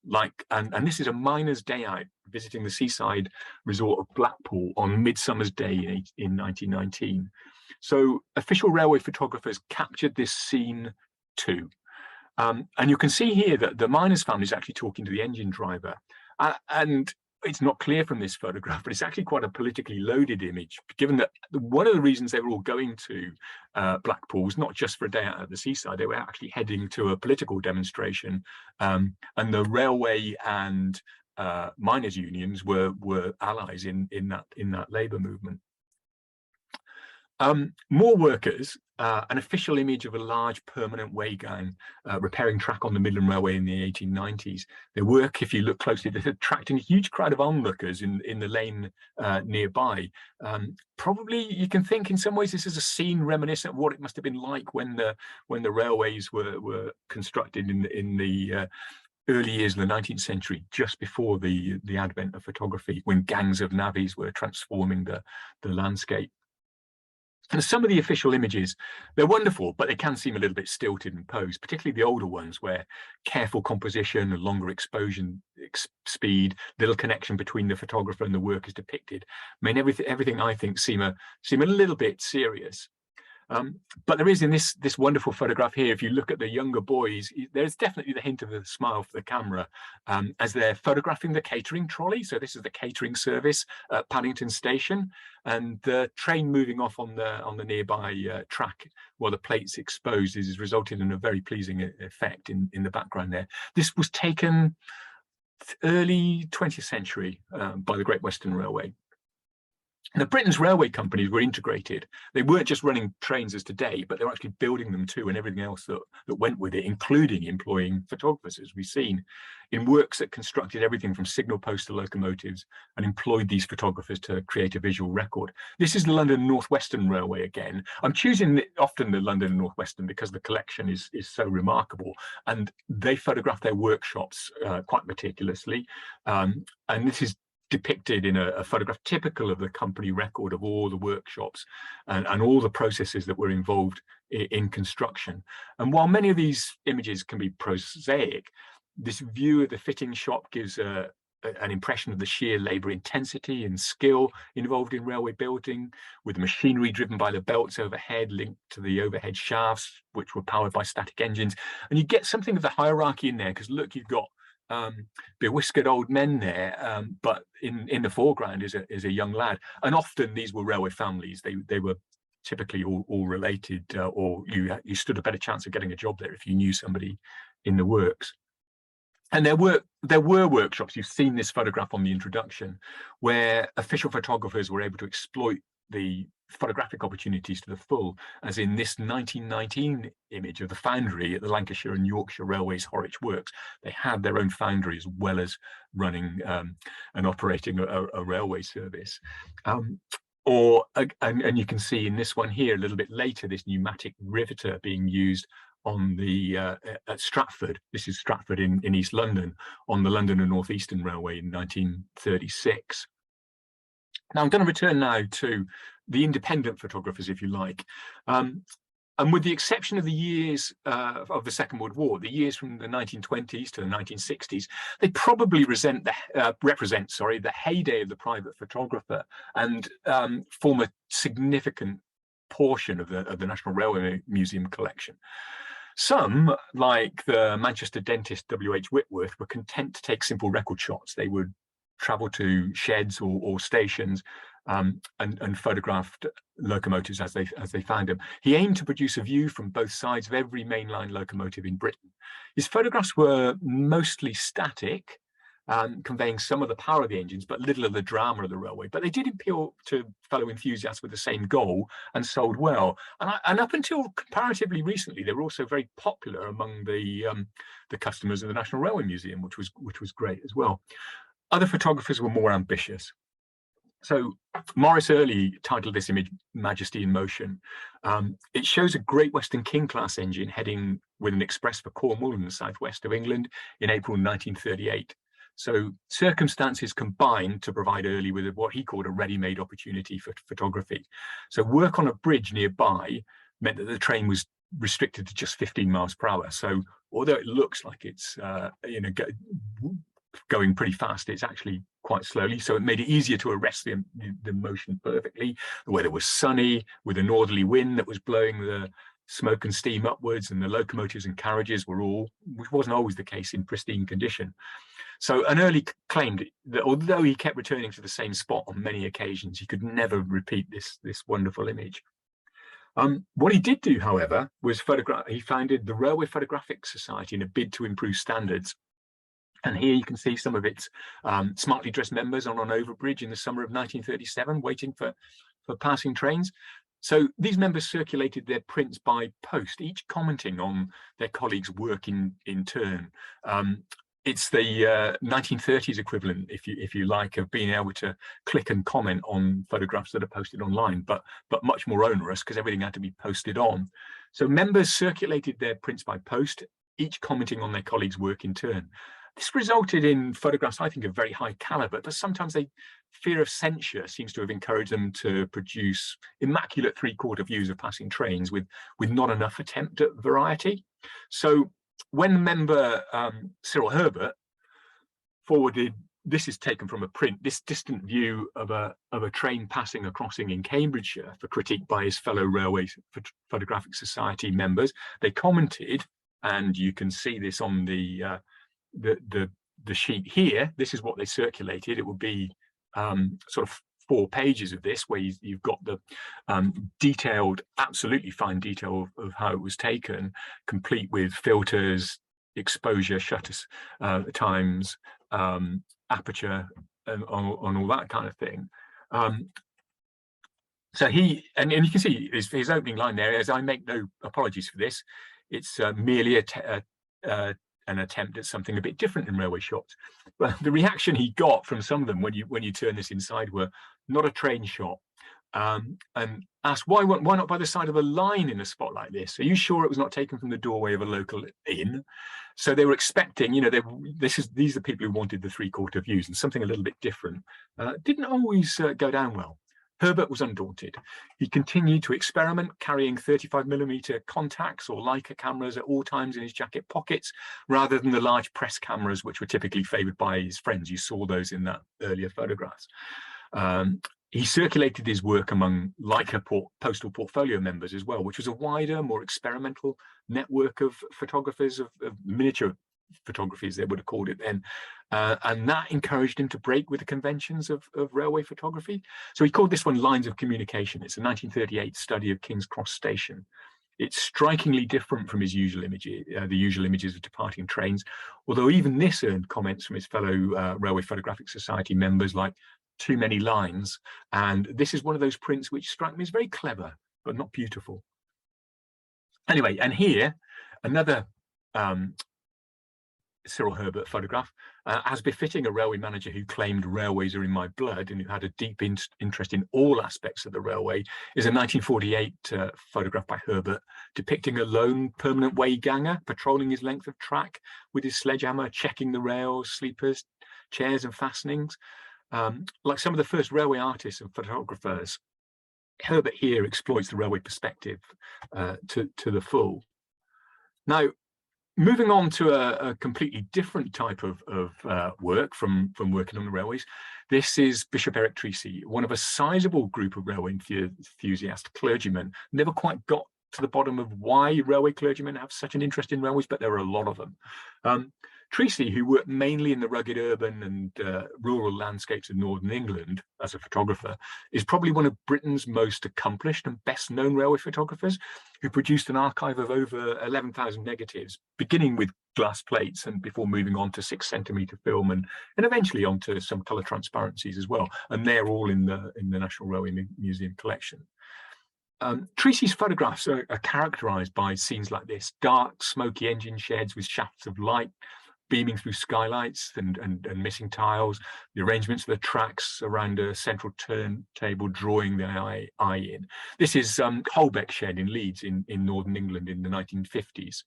S2: And this is a miner's day out, visiting the seaside resort of Blackpool on Midsummer's Day in 1919. So official railway photographers captured this scene too. And you can see here that the miner's family is actually talking to the engine driver. And it's not clear from this photograph, but it's actually quite a politically loaded image, given that one of the reasons they were all going to Blackpool was not just for a day out at the seaside. They were actually heading to a political demonstration, and the railway and miners' unions were allies in that labour movement. More workers, an official image of a large permanent way gang repairing track on the Midland Railway in the 1890s. Their work, if you look closely, they're attracting a huge crowd of onlookers in the lane nearby. Probably you can think in some ways this is a scene reminiscent of what it must have been like when the railways were constructed in the early years of the 19th century, just before the advent of photography, when gangs of navvies were transforming the landscape. And some of the official images, they're wonderful, but they can seem a little bit stilted and posed, particularly the older ones where careful composition and longer exposure speed, little connection between the photographer and the work is depicted. I mean, everything I think seem a little bit serious. But there is in this wonderful photograph here, if you look at the younger boys, there's definitely the hint of a smile for the camera as they're photographing the catering trolley. So this is the catering service at Paddington Station, and the train moving off on the nearby track while the plate's exposed is resulting in a very pleasing effect in the background there. This was taken early 20th century by the Great Western Railway. Now, Britain's railway companies were integrated. They weren't just running trains as today, but they were actually building them too, and everything else that went with it, including employing photographers, as we've seen, in works that constructed everything from signal posts to locomotives and employed these photographers to create a visual record. This is the London North Western Railway again. I'm choosing often the London North Western because the collection is so remarkable, and they photograph their workshops quite meticulously. And this is depicted in a photograph typical of the company record of all the workshops and all the processes that were involved in construction. And while many of these images can be prosaic, this view of the fitting shop gives an impression of the sheer labour intensity and skill involved in railway building, with the machinery driven by the belts overhead linked to the overhead shafts, which were powered by static engines. And you get something of the hierarchy in there, because look, you've got bewhiskered old men there, but in the foreground is a young lad, and often these were railway families. They were typically all related, or you stood a better chance of getting a job there if you knew somebody in the works. And there were workshops, you've seen this photograph on the introduction, where official photographers were able to exploit the photographic opportunities to the full, as in this 1919 image of the foundry at the Lancashire and Yorkshire Railways Horwich Works. They had their own foundry as well as running and operating a railway service. And you can see in this one here a little bit later, this pneumatic riveter being used on the at Stratford. This is Stratford in East London, on the London and North Eastern Railway in 1936. Now I'm going to return now to the independent photographers, if you like. And with the exception of the years of the Second World War, the years from the 1920s to the 1960s, they probably represent the heyday of the private photographer, and form a significant portion of the National Railway Museum collection. Some, like the Manchester dentist W.H. Whitworth, were content to take simple record shots. They would travel to sheds or stations and photographed locomotives as they found them. He aimed to produce a view from both sides of every mainline locomotive in Britain. His photographs were mostly static, conveying some of the power of the engines, but little of the drama of the railway. But they did appeal to fellow enthusiasts with the same goal and sold well. And up until comparatively recently, they were also very popular among the customers of the National Railway Museum, which was great as well. Other photographers were more ambitious. So Morris Early titled this image Majesty in Motion. It shows a Great Western King class engine heading with an express for Cornwall in the southwest of England in April 1938. So circumstances combined to provide Early with what he called a ready-made opportunity for photography. So work on a bridge nearby meant that the train was restricted to just 15 miles per hour. So although it looks like it's going pretty fast, it's actually quite slowly. So it made it easier to arrest the motion perfectly. The weather was sunny with a northerly wind that was blowing the smoke and steam upwards, and the locomotives and carriages were all, which wasn't always the case, in pristine condition. So an Early claimed that although he kept returning to the same spot on many occasions, he could never repeat this wonderful image. What he did do, however, was he founded the Railway Photographic Society in a bid to improve standards. And here you can see some of its smartly dressed members on an overbridge in the summer of 1937, waiting for passing trains. So these members circulated their prints by post, each commenting on their colleagues' work in turn. It's the 1930s equivalent, if you like, of being able to click and comment on photographs that are posted online, but much more onerous because everything had to be posted on. So members circulated their prints by post, each commenting on their colleagues' work in turn. This resulted in photographs, I think, of very high caliber, but sometimes fear of censure seems to have encouraged them to produce immaculate three-quarter views of passing trains with not enough attempt at variety. So when member Cyril Herbert forwarded, this is taken from a print, this distant view of a train passing a crossing in Cambridgeshire for critique by his fellow Railway Photographic Society members, they commented, and you can see this on the sheet here. This is what they circulated. It would be sort of 4 pages of this, where you've got the detailed, absolutely fine detail of how it was taken, complete with filters, exposure, shutter times, aperture, and on all that kind of thing. So he, and you can see his opening line there, as I make no apologies for this, it's merely an attempt at something a bit different in railway shots. But the reaction he got from some of them when you turn this inside were not a train shot, and asked why not by the side of a line in a spot like this? Are you sure it was not taken from the doorway of a local inn? So they were expecting, you know, these are people who wanted the three-quarter views, and something a little bit different. Didn't always go down well. Herbert was undaunted. He continued to experiment, carrying 35mm Contax or Leica cameras at all times in his jacket pockets, rather than the large press cameras, which were typically favoured by his friends. You saw those in that earlier photographs. He circulated his work among Leica postal portfolio members as well, which was a wider, more experimental network of photographers, of miniature photography, as they would have called it then. And that encouraged him to break with the conventions of railway photography. So he called this one Lines of Communication. It's a 1938 study of King's Cross Station. It's strikingly different from his usual images, the usual images of departing trains, although even this earned comments from his fellow Railway Photographic Society members, like too many lines. And this is one of those prints which struck me as very clever, but not beautiful. Anyway, and here, another Cyril Herbert photograph, as befitting a railway manager who claimed railways are in my blood and who had a deep interest in all aspects of the railway, is a 1948 photograph by Herbert depicting a lone permanent way ganger patrolling his length of track with his sledgehammer, checking the rails, sleepers, chairs and fastenings. Like some of the first railway artists and photographers, Herbert here exploits the railway perspective to the full. Now, moving on to a completely different type of work from working on the railways, this is Bishop Eric Treacy, one of a sizable group of railway enthusiast clergymen. Never quite got to the bottom of why railway clergymen have such an interest in railways, but there are a lot of them. Treacy, who worked mainly in the rugged urban and rural landscapes of northern England as a photographer, is probably one of Britain's most accomplished and best known railway photographers, who produced an archive of over 11,000 negatives, beginning with glass plates and before moving on to 6cm film and eventually onto some colour transparencies as well. And they're all in the National Railway Museum collection. Treacy's photographs are characterised by scenes like this: dark, smoky engine sheds with shafts of light beaming through skylights and missing tiles, the arrangements of the tracks around a central turntable drawing the eye in. This is Holbeck Shed in Leeds in northern England in the 1950s.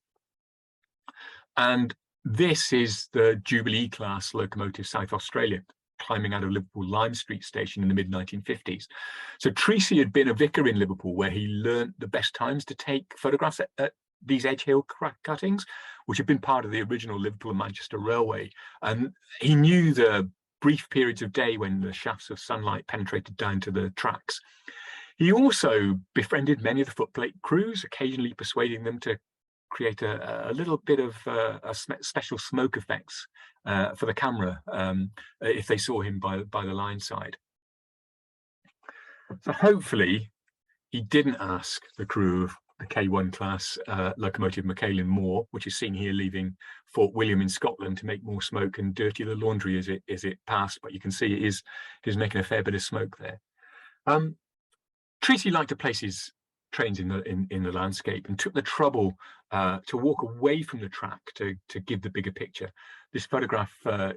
S2: And this is the Jubilee class locomotive South Australia climbing out of Liverpool Lime Street station in the mid-1950s. So Treacy had been a vicar in Liverpool, where he learnt the best times to take photographs at these Edge Hill cuttings, which had been part of the original Liverpool and Manchester Railway. And he knew the brief periods of day when the shafts of sunlight penetrated down to the tracks. He also befriended many of the footplate crews, occasionally persuading them to create a little bit of special smoke effects for the camera if they saw him by the line side. So hopefully he didn't ask the crew of the K1 class locomotive Macallan Moore, which is seen here leaving Fort William in Scotland, to make more smoke and dirty the laundry as it passed. But you can see it is making a fair bit of smoke there. Treacy liked to place his trains in the landscape and took the trouble to walk away from the track to give the bigger picture. This photograph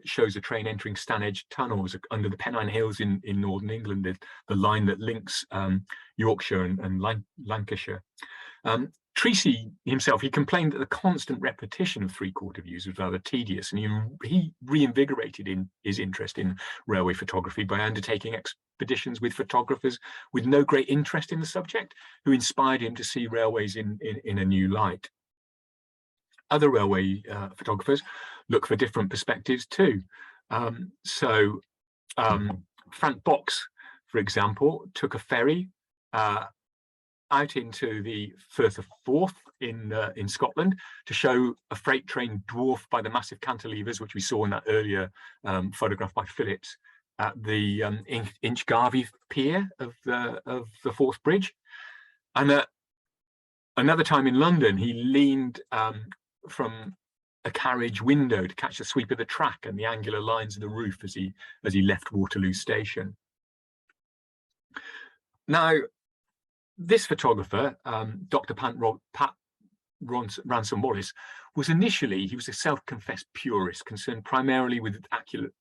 S2: shows a train entering Stanage tunnels under the Pennine Hills in northern England, the line that links Yorkshire and Lancashire. Treacy himself, he complained that the constant repetition of three-quarter views was rather tedious, and he reinvigorated his interest in railway photography by undertaking expeditions with photographers with no great interest in the subject, who inspired him to see railways in a new light. Other railway photographers look for different perspectives too. Frank Box, for example, took a ferry out into the Firth of Forth in Scotland to show a freight train dwarfed by the massive cantilevers, which we saw in that earlier photograph by Phillips, at the Inchgarvie pier of the Forth Bridge. And another time in London, he leaned from a carriage window to catch the sweep of the track and the angular lines of the roof as he left Waterloo Station. Now, this photographer, Dr. Pat Ransom Wallace, was initially, he was a self-confessed purist concerned primarily with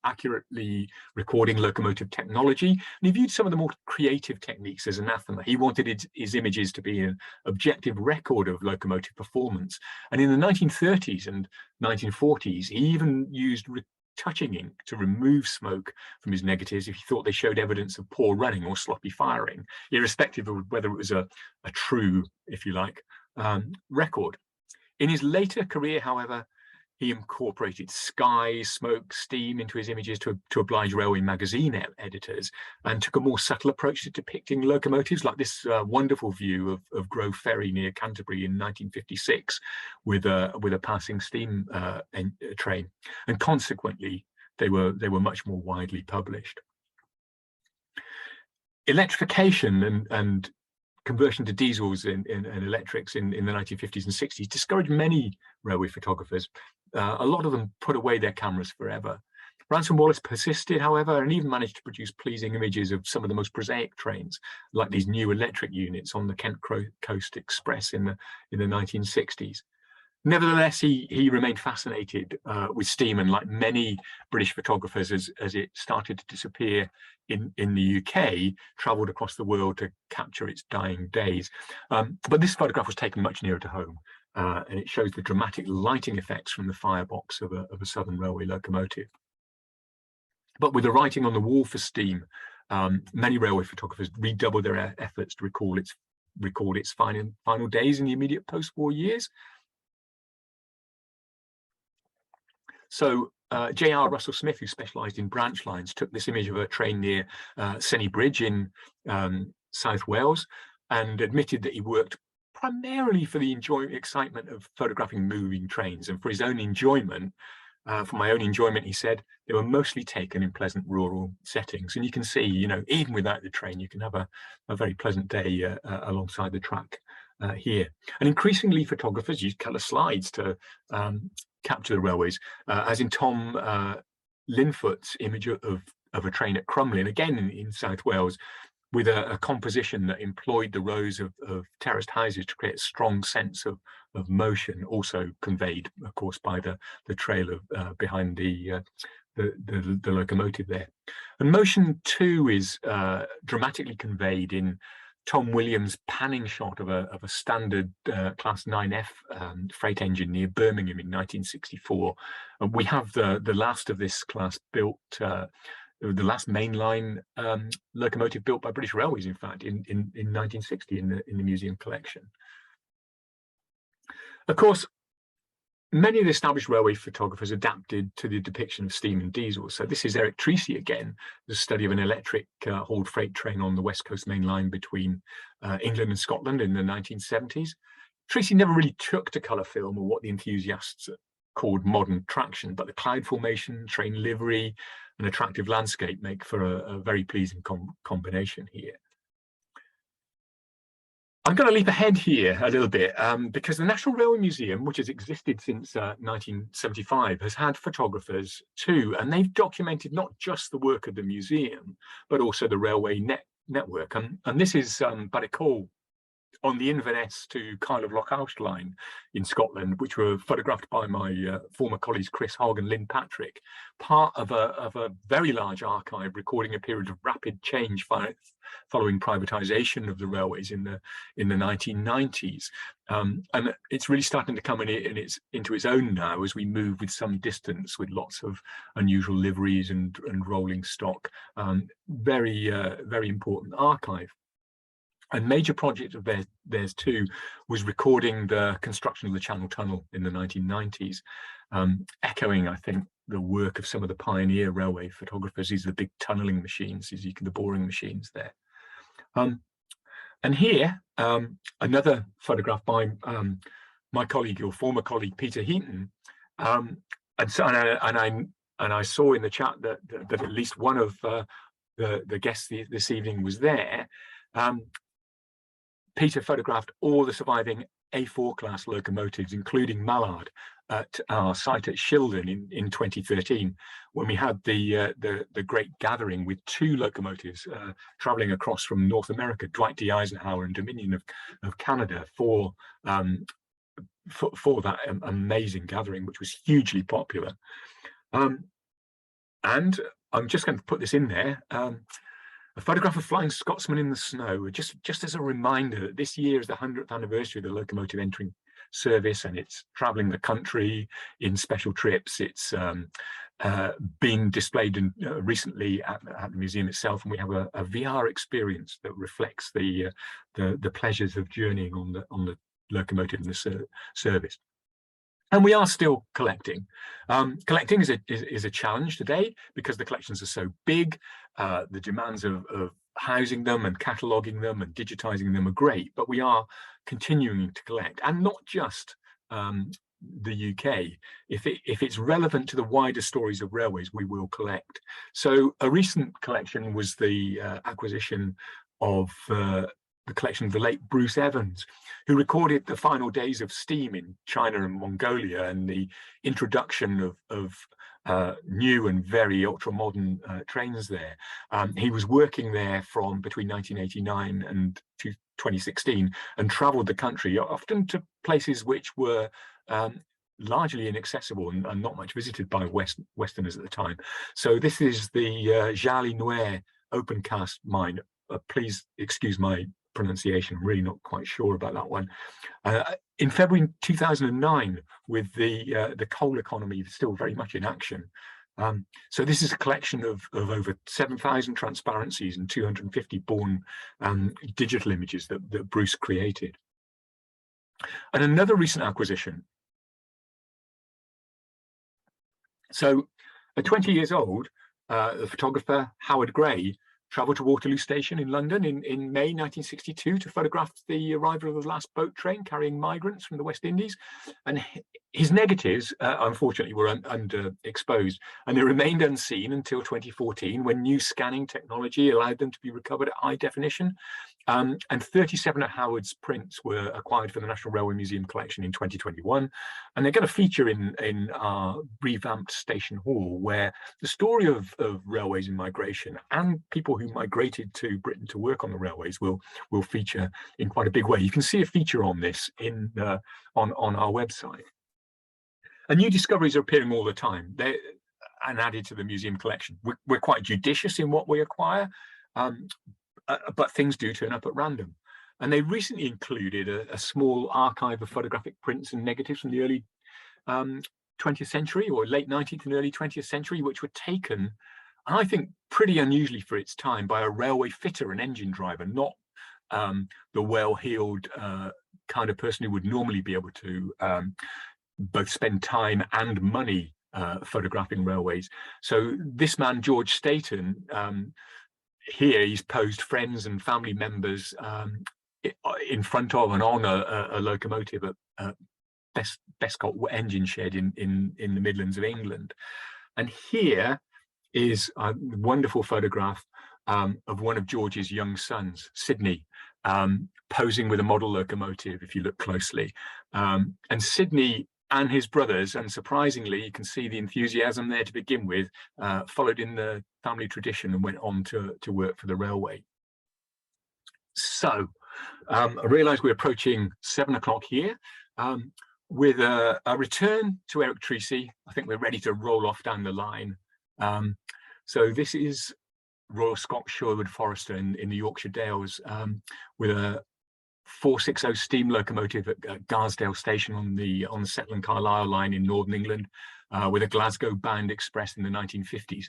S2: accurately recording locomotive technology, and he viewed some of the more creative techniques as anathema. He wanted his images to be an objective record of locomotive performance. And in the 1930s and 1940s, he even used touching ink to remove smoke from his negatives if he thought they showed evidence of poor running or sloppy firing, irrespective of whether it was a true, if you like, record. In his later career, however, he incorporated sky, smoke, steam into his images to oblige railway magazine editors, and took a more subtle approach to depicting locomotives, like this wonderful view of Grove Ferry near Canterbury in 1956 with a passing steam train, and consequently they were much more widely published. Electrification and conversion to diesels and electrics in the 1950s and 60s discouraged many railway photographers. A lot of them put away their cameras forever. Ransom Wallace persisted, however, and even managed to produce pleasing images of some of the most prosaic trains, like these new electric units on the Kent Coast Express in the 1960s. Nevertheless, he remained fascinated with steam, and like many British photographers, as it started to disappear in the UK, travelled across the world to capture its dying days. But this photograph was taken much nearer to home, and it shows the dramatic lighting effects from the firebox of a Southern Railway locomotive. But with the writing on the wall for steam, many railway photographers redoubled their efforts to record its final days in the immediate post-war years. So J.R. Russell Smith, who specialised in branch lines, took this image of a train near Seney Bridge in South Wales, and admitted that he worked primarily for the excitement of photographing moving trains, and for his own enjoyment. For my own enjoyment, he said, they were mostly taken in pleasant rural settings. And you can see, even without the train, you can have a very pleasant day alongside the track here. And increasingly, photographers use colour slides to capture the railways, as in Tom Linfoot's image of a train at Crumlin, again in South Wales, with a composition that employed the rows of terraced houses to create a strong sense of motion, also conveyed, of course, by the trail of behind the locomotive there. And motion too is dramatically conveyed in Tom Williams' panning shot of a standard Class 9F freight engine near Birmingham in 1964. And we have the last of this class built, the last mainline locomotive built by British Railways, in fact, in 1960 in the museum collection. Of course, many of the established railway photographers adapted to the depiction of steam and diesel. So this is Eric Treacy again, the study of an electric hauled freight train on the West Coast Main Line between England and Scotland in the 1970s. Treacy never really took to colour film, or what the enthusiasts called modern traction, but the cloud formation, train livery, and attractive landscape make for a very pleasing combination here. I'm going to leap ahead here a little bit because the National Railway Museum, which has existed since 1975, has had photographers too, and they've documented not just the work of the museum, but also the railway network. And this is Bartholomew on the Inverness to Kyle of Lochhouse line in Scotland, which were photographed by my former colleagues Chris Hogg and Lynn Patrick, part of a very large archive recording a period of rapid change following privatisation of the railways in the 1990s. And it's really starting to come into its own now as we move with some distance, with lots of unusual liveries and rolling stock. Very important archive. A major project of theirs too was recording the construction of the Channel Tunnel in the 1990s, echoing, I think, the work of some of the pioneer railway photographers. These are the big tunnelling machines, the boring machines there. And here, another photograph by my colleague, your former colleague, Peter Heaton. And I saw in the chat that at least one of the guests this evening was there. Peter photographed all the surviving A4 class locomotives, including Mallard, at our site at Shildon in 2013, when we had the great gathering with 2 locomotives traveling across from North America, Dwight D. Eisenhower and Dominion of Canada, for that amazing gathering, which was hugely popular. And I'm just going to put this in there. A photograph of Flying Scotsman in the snow, just as a reminder that this year is the 100th anniversary of the locomotive entering service, and it's traveling the country in special trips. It's been displayed recently at the museum itself, and we have a VR experience that reflects the pleasures of journeying on the locomotive in the service. And we are still collecting. Collecting is a challenge today because the collections are so big. The demands of housing them and cataloguing them and digitizing them are great, but we are continuing to collect, and not just the UK. If it's relevant to the wider stories of railways, we will collect. So a recent collection was the acquisition of the collection of the late Bruce Evans, who recorded the final days of steam in China and Mongolia and the introduction of new and very ultra-modern trains there. He was working there from between 1989 and 2016 and travelled the country, often to places which were largely inaccessible and not much visited by Westerners at the time. So this is the Jali Noir open cast mine. Please excuse my pronunciation, I'm really not quite sure about that one. In February 2009, with the coal economy still very much in action. So this is a collection of over 7,000 transparencies and 250 born digital images that Bruce created. And another recent acquisition. So at 20 years old, the photographer Howard Gray travelled to Waterloo Station in London in May 1962 to photograph the arrival of the last boat train carrying migrants from the West Indies. And his negatives, unfortunately, were underexposed, and they remained unseen until 2014, when new scanning technology allowed them to be recovered at high definition. And 37 of Howard's prints were acquired for the National Railway Museum collection in 2021. And they're going to feature in our revamped Station Hall, where the story of railways in migration and people who migrated to Britain to work on the railways will feature in quite a big way. You can see a feature on this on our website. And new discoveries are appearing all the time. They're added to the museum collection. We're quite judicious in what we acquire, but things do turn up at random. And they recently included a small archive of photographic prints and negatives from the early 20th century, or late 19th and early 20th century, which were taken, I think, pretty unusually for its time, by a railway fitter and engine driver, not the well-heeled kind of person who would normally be able to both spend time and money photographing railways. So this man, George Staton, here he's posed friends and family members in front of and on a locomotive at Bestcott engine shed in the Midlands of England. And here is a wonderful photograph of one of George's young sons, Sidney, posing with a model locomotive, if you look closely. And Sidney and his brothers, and surprisingly, you can see the enthusiasm there to begin with, followed in the family tradition and went on to work for the railway. So I realise we're approaching 7 o'clock here. With a return to Eric Treacy, I think we're ready to roll off down the line. So this is Royal Scot Sherwood Forester in the Yorkshire Dales, with a 460 steam locomotive at Garsdale Station on the Settle and Carlisle line in Northern England, with a Glasgow bound express in the 1950s.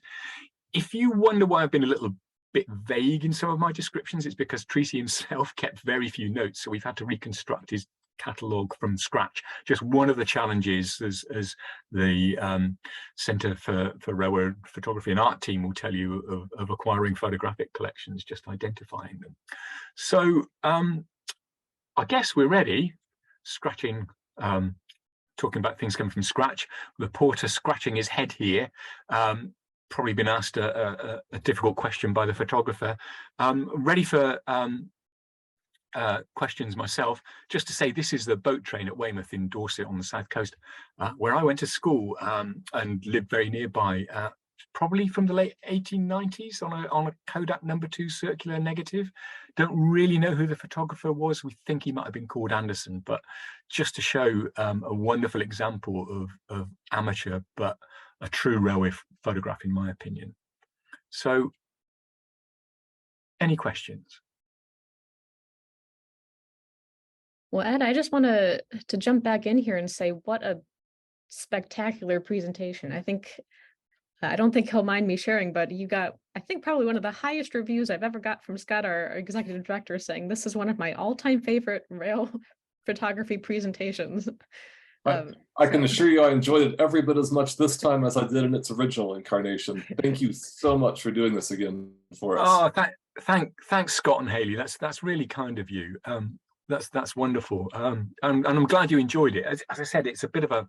S2: If you wonder why I've been a little bit vague in some of my descriptions, it's because Treacy himself kept very few notes, so we've had to reconstruct his catalogue from scratch. Just one of the challenges, as the Centre for Railway Photography and Art team will tell you, of acquiring photographic collections, just identifying them. So I guess we're ready, scratching, talking about things coming from scratch. The porter scratching his head here, probably been asked a difficult question by the photographer. Ready for questions myself. Just to say, this is the boat train at Weymouth in Dorset on the south coast, where I went to school and lived very nearby, probably from the late 1890s on a Kodak #2 circular negative. Don't really know who the photographer was. We think he might have been called Anderson, but just to show a wonderful example of amateur but a true railway photograph, in my opinion. So any questions?
S1: Well, Ed, I just want to jump back in here and say what a spectacular presentation. I don't think he'll mind me sharing, but you got, I think, probably one of the highest reviews I've ever got from Scott, our executive director, saying this is one of my all-time favorite rail photography presentations.
S3: I can assure you I enjoyed it every bit as much this time as I did in its original incarnation. Thank you so much for doing this again for us.
S2: Oh, thanks, Scott and Hayley. That's really kind of you. That's wonderful. And I'm glad you enjoyed it. As I said, it's a bit of a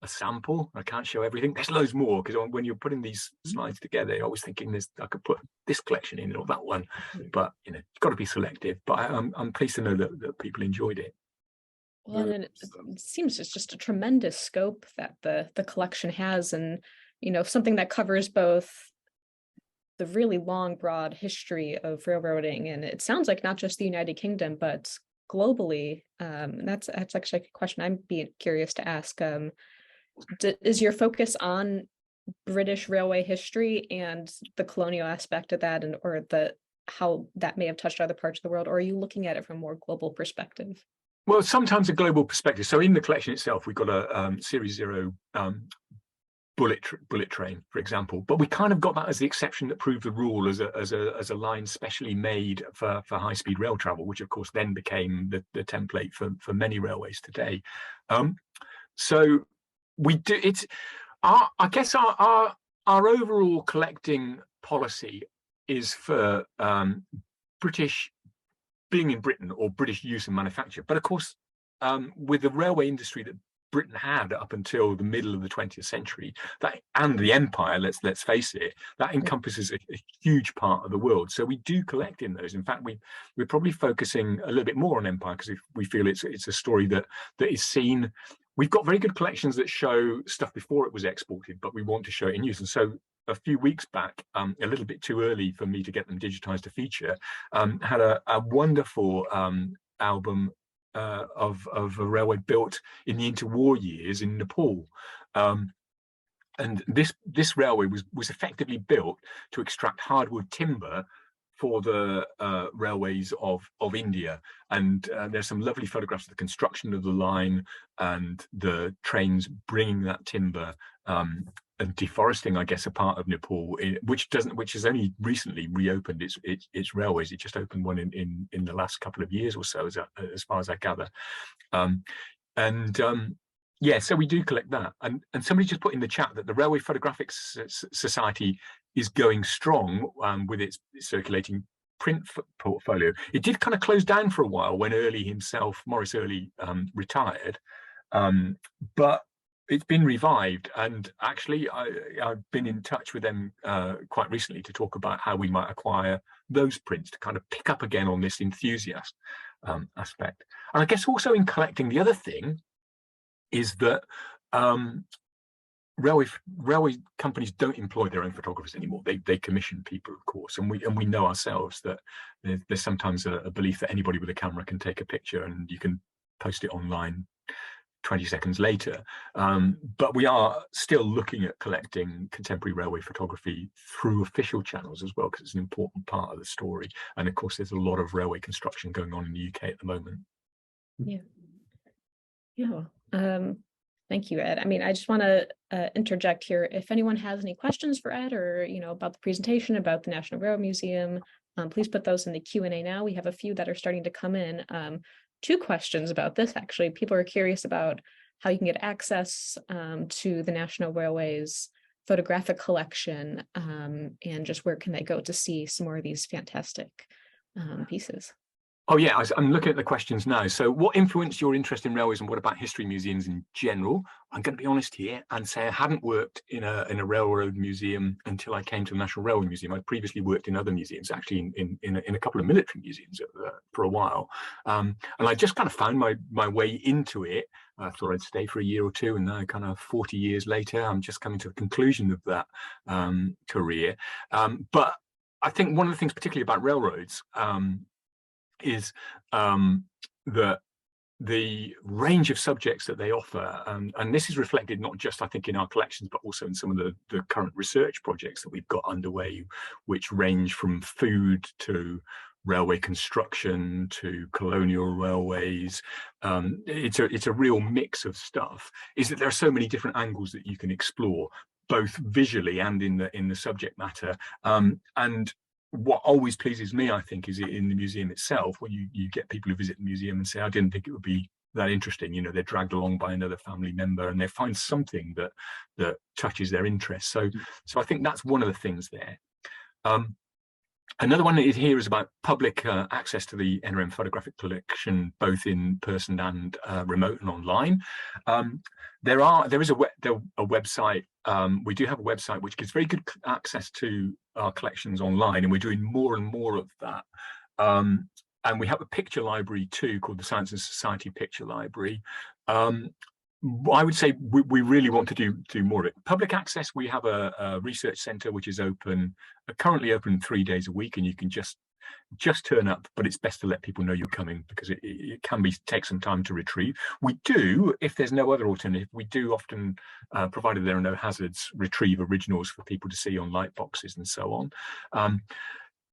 S2: sample. I can't show everything. There's loads more, because when you're putting these slides together, you're always thinking I could put this collection in or that one, but you've got to be selective. But I'm pleased to know that people enjoyed it.
S1: Well, and it seems it's just a tremendous scope that the collection has, and something that covers both the really long, broad history of railroading, and it sounds like not just the United Kingdom, but globally. That's actually a question I'm being curious to ask. Is your focus on British railway history and the colonial aspect of that, or how that may have touched other parts of the world, or are you looking at it from a more global perspective?
S2: Well, sometimes a global perspective. So in the collection itself, we've got a Series 0 bullet train, for example, but we kind of got that as the exception that proved the rule, as a line specially made for high-speed rail travel, which of course then became the template for many railways today. So we do it's I guess our overall collecting policy is for British, being in Britain, or British use and manufacture. But of course, with the railway industry that Britain had up until the middle of the 20th century, and the empire, let's face it, that encompasses a huge part of the world. So we do collect in those. In fact, we're probably focusing a little bit more on empire, because we feel it's a story that is seen. We've got very good collections that show stuff before it was exported, but we want to show it in use. And so a few weeks back, a little bit too early for me to get them digitized to feature, had a wonderful album of a railway built in the interwar years in Nepal. And this railway was effectively built to extract hardwood timber for the railways of India. And there's some lovely photographs of the construction of the line and the trains bringing that timber and deforesting, I guess, a part of Nepal, which has only recently reopened its railways. It just opened one in the last couple of years or so, as far as I gather. Yeah, so we do collect that. And somebody just put in the chat that the Railway Photographic Society is going strong with its circulating print portfolio. It did kind of close down for a while when Maurice Early, retired, but it's been revived. And actually, I've been in touch with them quite recently to talk about how we might acquire those prints to kind of pick up again on this enthusiast aspect. And I guess also in collecting, the other thing is that railway companies don't employ their own photographers anymore. They commission people, of course, and we know ourselves that there's sometimes a belief that anybody with a camera can take a picture and you can post it online 20 seconds later. But we are still looking at collecting contemporary railway photography through official channels as well, because it's an important part of the story. And of course, there's a lot of railway construction going on in the UK at the moment.
S1: Thank you, Ed. I mean, I just want to interject here. If anyone has any questions for Ed, or about the presentation, about the National Railway Museum, please put those in the Q&A now. We have a few that are starting to come in. 2 questions about this, actually. People are curious about how you can get access to the National Railway's photographic collection, and just where can they go to see some more of these fantastic pieces.
S2: Oh yeah, I'm looking at the questions now. So what influenced your interest in railways, and what about history museums in general? I'm going to be honest here and say I hadn't worked in a railroad museum until I came to the National Railway Museum. I'd previously worked in other museums, actually in a couple of military museums for a while. And I just kind of found my way into it. I thought I'd stay for a year or two, and now kind of 40 years later, I'm just coming to the conclusion of that career. But I think one of the things particularly about railroads is that the range of subjects that they offer, and this is reflected not just, I think, in our collections, but also in some of the current research projects that we've got underway, which range from food to railway construction to colonial railways. It's a real mix of stuff, is that there are so many different angles that you can explore, both visually and in the subject matter. And what always pleases me, I think, is in the museum itself, when you get people who visit the museum and say, I didn't think it would be that interesting. They're dragged along by another family member and they find something that touches their interest. So I think that's one of the things there. Another one that is here is about public access to the NRM photographic collection, both in person and remote and online. There is a website. We do have a website which gives very good access to our collections online, and we're doing more and more of that. And we have a picture library too, called the Science and Society Picture Library. I would say we really want to do more of it. Public access, we have a research centre which is currently open 3 days a week, and you can just turn up, but it's best to let people know you're coming, because it can take some time to retrieve. We do, if there's no other alternative, we do often, provided there are no hazards, retrieve originals for people to see on light boxes and so on.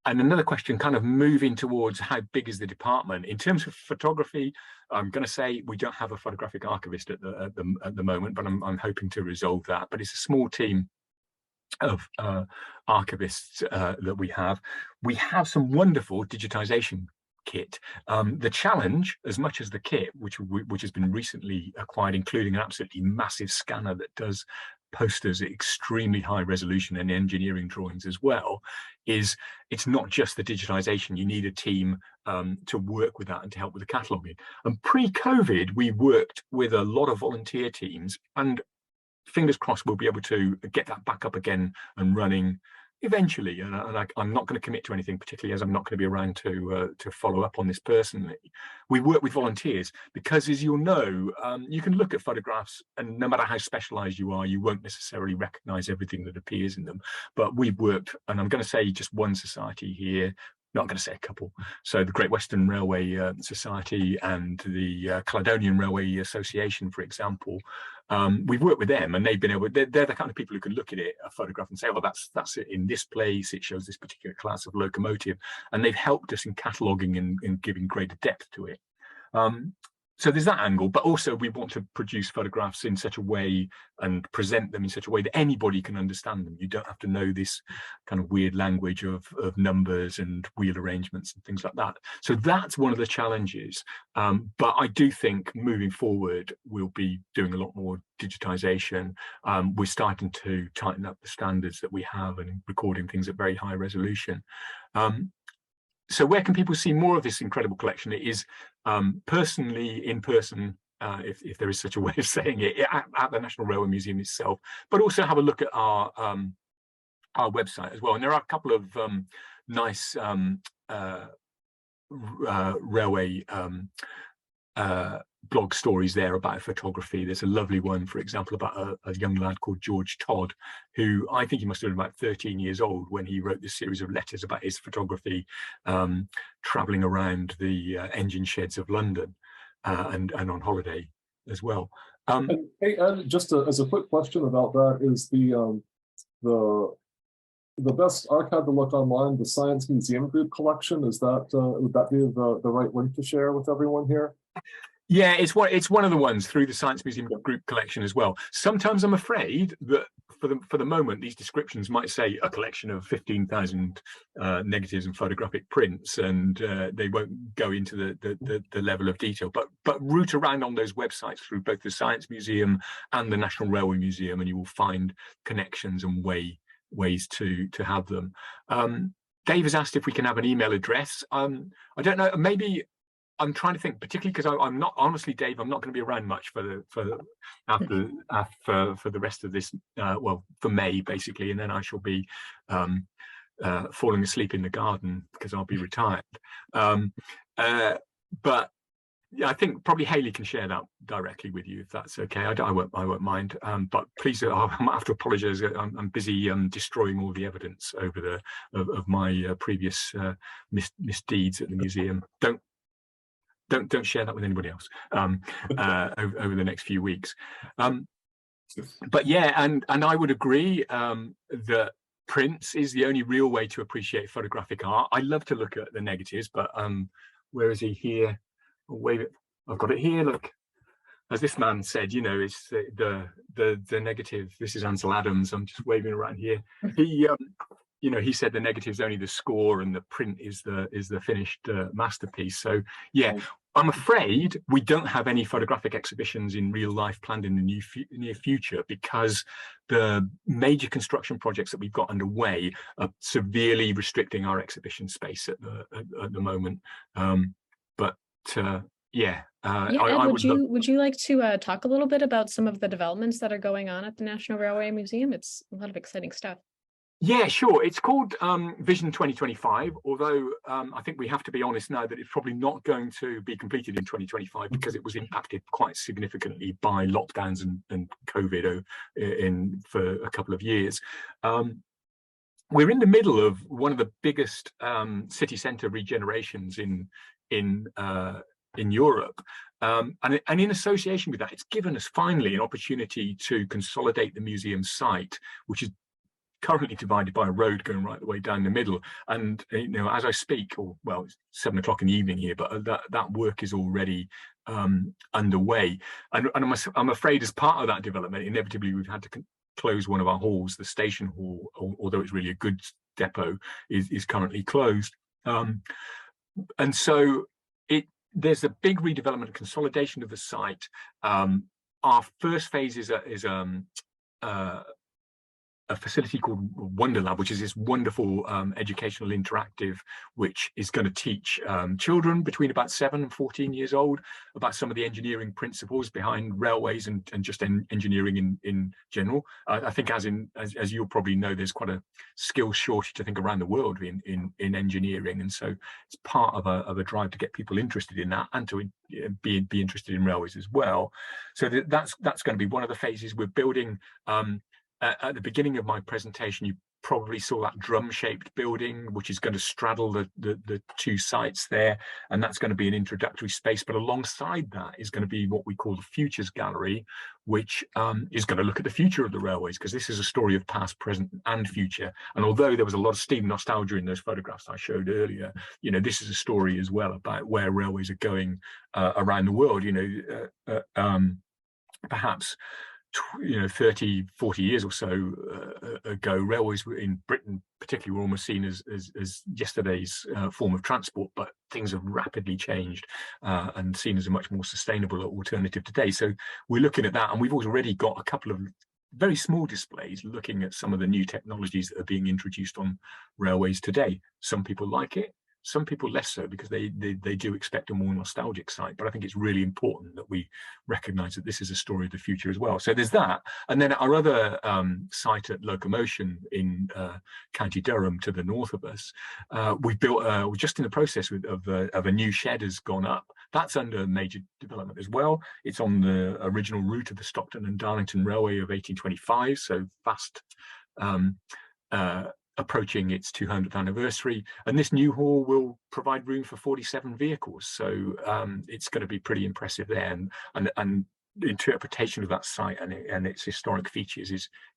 S2: And another question, kind of moving towards how big is the department in terms of photography. I'm going to say we don't have a photographic archivist at the moment, but I'm hoping to resolve that. But it's a small team of archivists that we have. We have some wonderful digitization kit. The challenge, as much as the kit, which has been recently acquired, including an absolutely massive scanner that does posters at extremely high resolution and engineering drawings as well, is it's not just the digitization. You need a team to work with that and to help with the cataloguing. And pre-COVID, we worked with a lot of volunteer teams, and fingers crossed we'll be able to get that back up again and running eventually. And I'm not going to commit to anything, particularly as I'm not going to be around to follow up on this personally. We work with volunteers because, as you'll know, you can look at photographs, and no matter how specialized you are, you won't necessarily recognize everything that appears in them. But we've worked, and I'm going to say just one society here, not going to say a couple. So the Great Western Railway Society and the Caledonian Railway Association, for example, we've worked with them, and they've been able. They're the kind of people who can look at a photograph and say, "Well, that's it in this place. It shows this particular class of locomotive," and they've helped us in cataloguing and giving greater depth to it. So there's that angle, but also we want to produce photographs in such a way and present them in such a way that anybody can understand them. You don't have to know this kind of weird language of numbers and wheel arrangements and things like that. So that's one of the challenges. But I do think moving forward, we'll be doing a lot more digitization. We're starting to tighten up the standards that we have and recording things at very high resolution. So where can people see more of this incredible collection? It is personally in person, if there is such a way of saying it, at the National Railway Museum itself, but also have a look at our website as well. And there are a couple of nice railway blog stories there about photography. There's a lovely one, for example, about a young lad called George Todd, who I think he must have been about 13 years old when he wrote this series of letters about his photography, traveling around the engine sheds of London and on holiday as well.
S3: And, hey, Ed, just as a quick question about that, is the best archive to look online, the Science Museum Group collection, is that would that be the right link to share with everyone here?
S2: Yeah, it's one of the ones through the Science Museum Group collection as well. Sometimes I'm afraid that for the moment, these descriptions might say a collection of 15,000 negatives and photographic prints, and they won't go into the level of detail. But root around on those websites through both the Science Museum and the National Railway Museum, and you will find connections and ways to have them. Dave has asked if we can have an email address. I don't know, maybe. I'm trying to think, particularly because I'm not, honestly, Dave, I'm not going to be around much for the rest of this, well, for May basically, and then I shall be falling asleep in the garden because I'll be retired. But yeah, I think probably Hayley can share that directly with you if that's okay. I won't mind. But please, I might have to apologise. I'm busy destroying all the evidence over of my previous misdeeds at the museum. Don't share that with anybody else over the next few weeks. But yeah, and I would agree that prints is the only real way to appreciate photographic art. I love to look at the negatives, but where is he here? I'll wave it. I've got it here. Look, as this man said, you know, it's the negative. This is Ansel Adams. I'm just waving around here. He you know, he said the negative is only the score and the print is the finished masterpiece. So yeah, I'm afraid we don't have any photographic exhibitions in real life planned in the near future because the major construction projects that we've got underway are severely restricting our exhibition space at the moment. Yeah.
S1: Ed, would you like to talk a little bit about some of the developments that are going on at the National Railway Museum? It's a lot of exciting stuff.
S2: Yeah, sure. It's called Vision 2025, although I think we have to be honest now that it's probably not going to be completed in 2025 because it was impacted quite significantly by lockdowns and COVID for a couple of years. We're in the middle of one of the biggest city centre regenerations in Europe. And in association with that, it's given us finally an opportunity to consolidate the museum site, which is currently divided by a road going right the way down the middle. And you know, as I speak, or well, it's 7 o'clock in the evening here, but that work is already underway. And I'm afraid as part of that development, inevitably we've had to close one of our halls. The station hall, although it's really a goods depot, is currently closed. And so there's a big redevelopment and consolidation of the site. Our first phase is a facility called Wonder Lab, which is this wonderful educational interactive, which is going to teach children between about 7 and 14 years old about some of the engineering principles behind railways and just engineering in general. I think as you'll probably know, there's quite a skill shortage, I think, around the world in engineering, and so it's part of a drive to get people interested in that and to be interested in railways as well. So that's going to be one of the phases we're building. At the beginning of my presentation, you probably saw that drum-shaped building, which is going to straddle the two sites there, and that's going to be an introductory space. But alongside that is going to be what we call the Futures Gallery, which is going to look at the future of the railways, because this is a story of past, present, and future. And although there was a lot of steam nostalgia in those photographs I showed earlier, you know, this is a story as well about where railways are going around the world. You know, perhaps 30, 40 years or so ago, railways in Britain particularly were almost seen as yesterday's form of transport, but things have rapidly changed and seen as a much more sustainable alternative today. So we're looking at that, and we've already got a couple of very small displays looking at some of the new technologies that are being introduced on railways today. Some people like it, some people less so, because they do expect a more nostalgic site. But I think it's really important that we recognise that this is a story of the future as well. So there's that. And then our other site at Locomotion in County Durham, to the north of us, we've built, we're just in the process of a new shed has gone up That's under major development as well. It's on the original route of the Stockton and Darlington Railway of 1825, so fast approaching its 200th anniversary. And this new hall will provide room for 47 vehicles. So it's going to be pretty impressive there. And the interpretation of that site and its historic features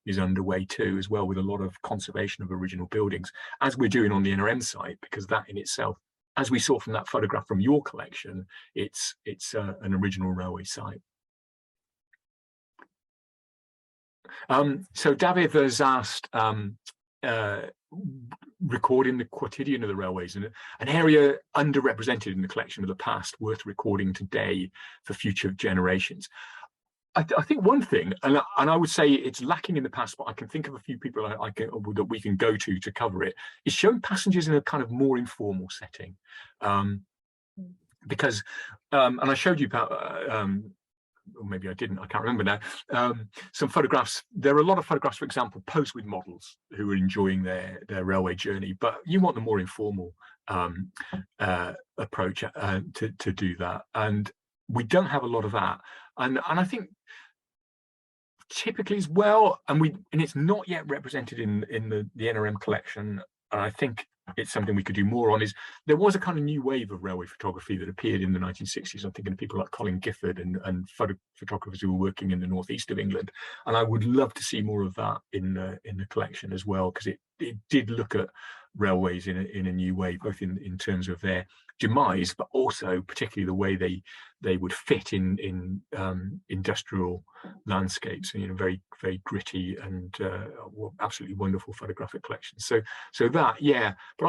S2: is underway too, as well, with a lot of conservation of original buildings, as we're doing on the NRM site, because that in itself, as we saw from that photograph from your collection, it's an original railway site. So David has asked, recording the quotidian of the railways, and an area underrepresented in the collection of the past, worth recording today for future generations. I think one thing, and I would say it's lacking in the past, but I can think of a few people that we can go to cover it, is showing passengers in a kind of more informal setting. Because, and I showed you, or maybe I didn't, I can't remember now, some photographs. There are a lot of photographs, for example, posed with models who are enjoying their railway journey, but you want the more informal approach to do that. And we don't have a lot of that. And I think typically as well, and it's not yet represented in the NRM collection, and I think it's something we could do more on, is there was a kind of new wave of railway photography that appeared in the 1960s. I'm thinking of people like Colin Gifford and photographers who were working in the northeast of England, and I would love to see more of that in the collection as well, because it did look at railways in a new way, both in terms of their demise, but also particularly the way they would fit in industrial landscapes, and very, very gritty and absolutely wonderful photographic collections. So that, yeah, but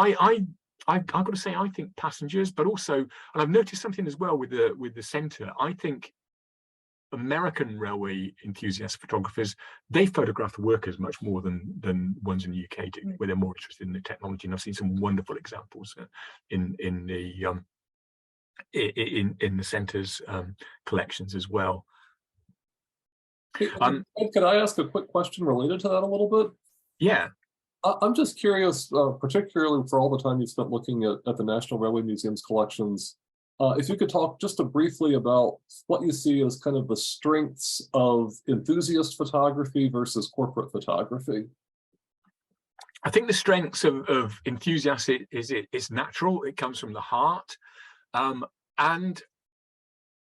S2: I've got to say, I think passengers, but also, and I've noticed something as well with the centre. I think American railway enthusiast photographers, they photograph the workers much more than ones in the UK do, where they're more interested in the technology. And I've seen some wonderful examples in the centre's collections as well.
S3: Could I ask a quick question related to that a little bit?
S2: Yeah.
S3: I'm just curious, particularly for all the time you spent looking at the National Railway Museum's collections, if you could talk just briefly about what you see as kind of the strengths of enthusiast photography versus corporate photography.
S2: I think the strengths of enthusiasts is natural. It comes from the heart. And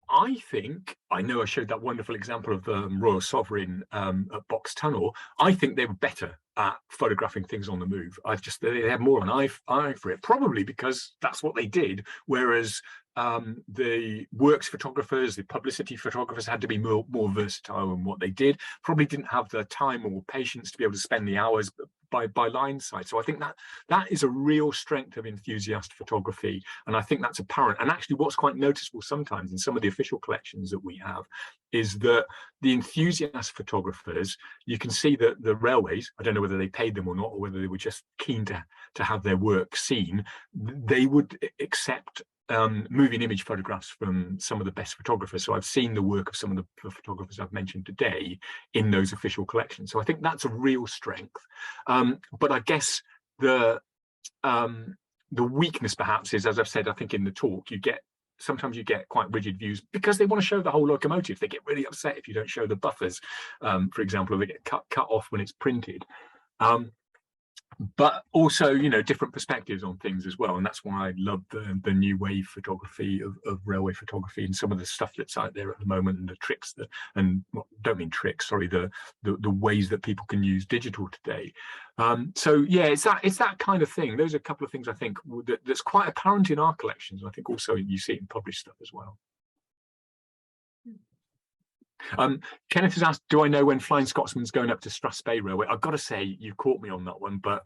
S2: I know I showed that wonderful example of the Royal Sovereign at Box Tunnel. I think they were better at photographing things on the move. They have more of an eye for it, probably because that's what they did. Whereas the works photographers, the publicity photographers had to be more versatile in what they did, probably didn't have the time or patience to be able to spend the hours by line side. So I think that is a real strength of enthusiast photography, and I think that's apparent. And actually what's quite noticeable sometimes in some of the official collections that we have is that the enthusiast photographers, you can see that the railways, I don't know whether they paid them or not, or whether they were just keen to have their work seen, they would accept moving image photographs from some of the best photographers. So I've seen the work of some of the photographers I've mentioned today in those official collections. So I think that's a real strength. But I guess the weakness perhaps is, as I've said, I think in the talk, sometimes you get quite rigid views because they want to show the whole locomotive. They get really upset if you don't show the buffers, for example, if they get cut off when it's printed. But also, different perspectives on things as well. And that's why I love the new wave photography of railway photography, and some of the stuff that's out there at the moment, and the tricks don't mean tricks, sorry, the ways that people can use digital today. So yeah, it's that kind of thing. Those are a couple of things I think that's quite apparent in our collections. I think also you see it in published stuff as well. Kenneth has asked, do I know when Flying Scotsman's going up to Strathspey Railway? I've got to say, you caught me on that one, but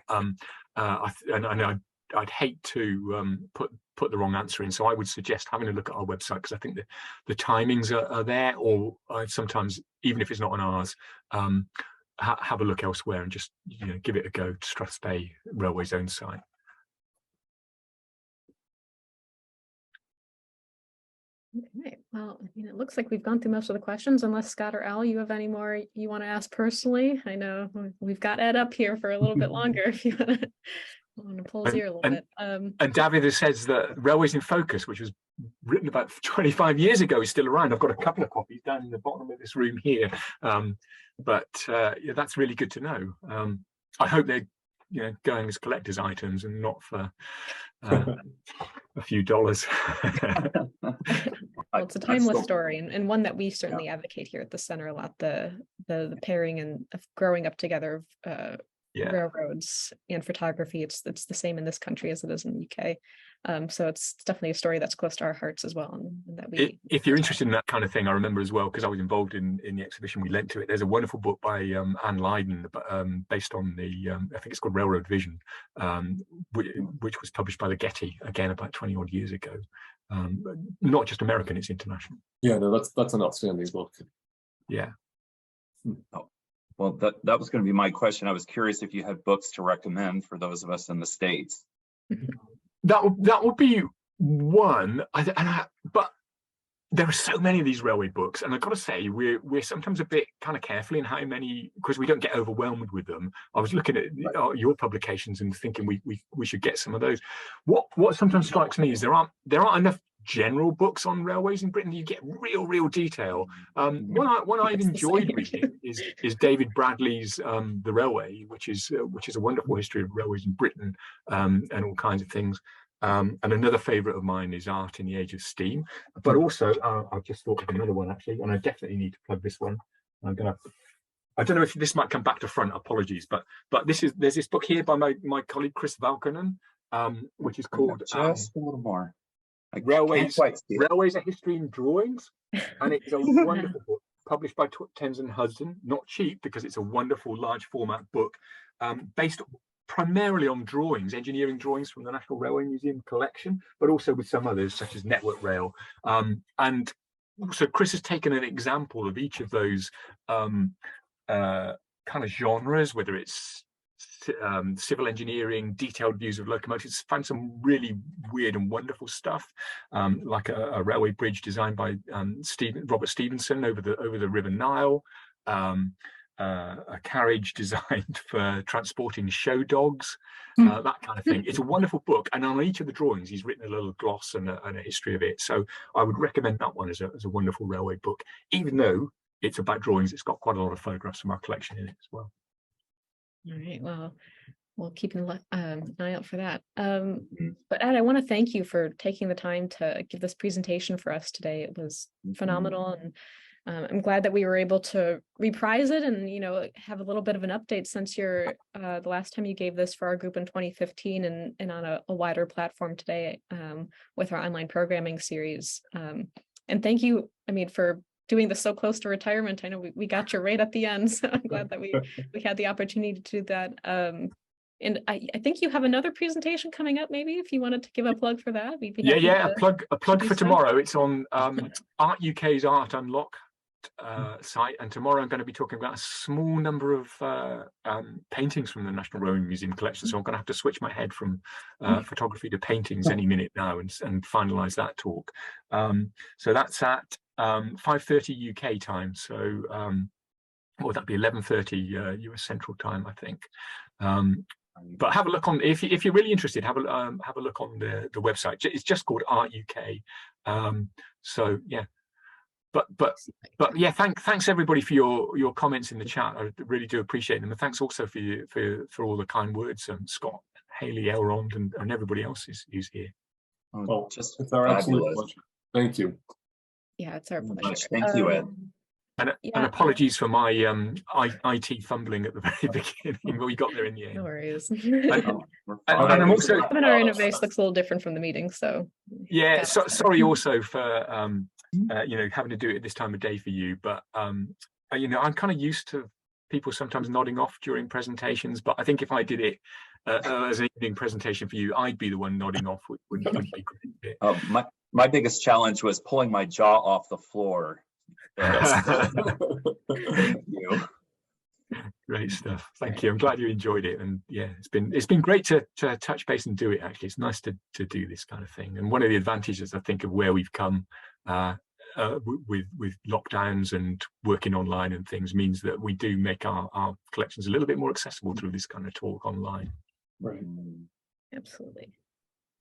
S2: I'd hate to put the wrong answer in, so I would suggest having a look at our website, because I think the timings are there, or sometimes, even if it's not on ours, have a look elsewhere and just give it a go. Strathspey Railway's own site.
S1: Okay, well, it looks like we've gone through most of the questions, unless Scott or Al, you have any more you want to ask personally. I know we've got Ed up here for a little bit longer if you want to. I want to pull his ear a little bit.
S2: And David says that Railways in Focus, which was written about 25 years ago, is still around. I've got a couple of copies down in the bottom of this room here. Yeah, that's really good to know. I hope they're going as collector's items and not for a few dollars.
S1: Well, it's a timeless story, and one that we certainly advocate here at the center a lot. The pairing and of growing up together of railroads and photography. It's the same in this country as it is in the UK. So it's definitely a story that's close to our hearts as well. And that
S2: if you're interested in that kind of thing, I remember as well, because I was involved in the exhibition we lent to it. There's a wonderful book by Anne Lydon, based on the I think it's called Railroad Vision, which was published by the Getty again about 20 odd years ago. Not just American, it's international.
S3: Yeah, no, that's an outstanding book.
S2: Yeah.
S4: Oh, well, that was going to be my question. I was curious if you had books to recommend for those of us in the States.
S2: That would be one. But there are so many of these railway books, and I've got to say we're sometimes a bit kind of careful in how many, because we don't get overwhelmed with them. I was looking at your publications and thinking we should get some of those. What sometimes strikes me is there aren't enough general books on railways in Britain. You get real detail. One I've enjoyed reading is David Bradley's The Railway, which is a wonderful history of railways in Britain, and all kinds of things. And another favorite of mine is Art in the Age of Steam. But also, I've just thought of another one actually, and I definitely need to plug this one. I don't know if this might come back to front. Apologies, but there's this book here by my colleague Chris Valkonen, which is called
S4: just a little more.
S2: Railways, A History in Drawings, and it's a wonderful book published by Thames and Hudson. Not cheap, because it's a wonderful large format book based primarily on drawings, engineering drawings from the National Railway Museum collection, but also with some others such as Network Rail. And so Chris has taken an example of each of those kind of genres, whether it's civil engineering, detailed views of locomotives. Found some really weird and wonderful stuff, like a railway bridge designed by Robert Stevenson over the River Nile, a carriage designed for transporting show dogs, that kind of thing. It's a wonderful book, and on each of the drawings he's written a little gloss and a history of it. So I would recommend that one as a wonderful railway book, even though it's about drawings. It's got quite a lot of photographs from our collection in it as well.
S1: All right, well, we'll keep an eye out for that. But Ed, I want to thank you for taking the time to give this presentation for us today. It was phenomenal, and I'm glad that we were able to reprise it and have a little bit of an update since the last time you gave this for our group in 2015, and on a wider platform today with our online programming series. And thank you, for doing this so close to retirement. I know we got you right at the end, so I'm glad that we had the opportunity to do that. And I think you have another presentation coming up, maybe, if you wanted to give a plug for that.
S2: A plug for tomorrow. It's on Art UK's Art Unlock site, and tomorrow I'm going to be talking about a small number of paintings from the National Railway Museum collection, so I'm going to have to switch my head from photography to paintings any minute now and finalize that talk. So that's at 5:30 UK time, so or that'd be 11:30 US Central Time, I think. But have a look on, if you're really interested, have a look on the website. It's just called Art UK. So yeah. But yeah, thanks everybody for your comments in the chat. I really do appreciate them, and thanks also for all the kind words. Scott, Haley, Elrond, and everybody else who's here.
S3: Well, it's our absolute pleasure. Thank you.
S1: Yeah, it's our pleasure.
S4: Thank you, Ed.
S2: And apologies for my IT fumbling at the very beginning, but we got there in the end.
S1: No worries.
S2: And I'm also,
S1: our interface looks a little different from the meeting, so
S2: yeah. Sorry also for having to do it at this time of day for you, but I'm kind of used to people sometimes nodding off during presentations, but I think if I did it as an evening presentation for you, I'd be the one nodding off. Wouldn't be great.
S4: My biggest challenge was pulling my jaw off the floor. Thank you.
S2: Great stuff. Thank you. I'm glad you enjoyed it, and yeah, it's been great to touch base and do it. Actually, it's nice to do this kind of thing. And one of the advantages, I think, of where we've come with lockdowns and working online and things means that we do make our collections a little bit more accessible through this kind of talk online.
S3: Right.
S1: Absolutely.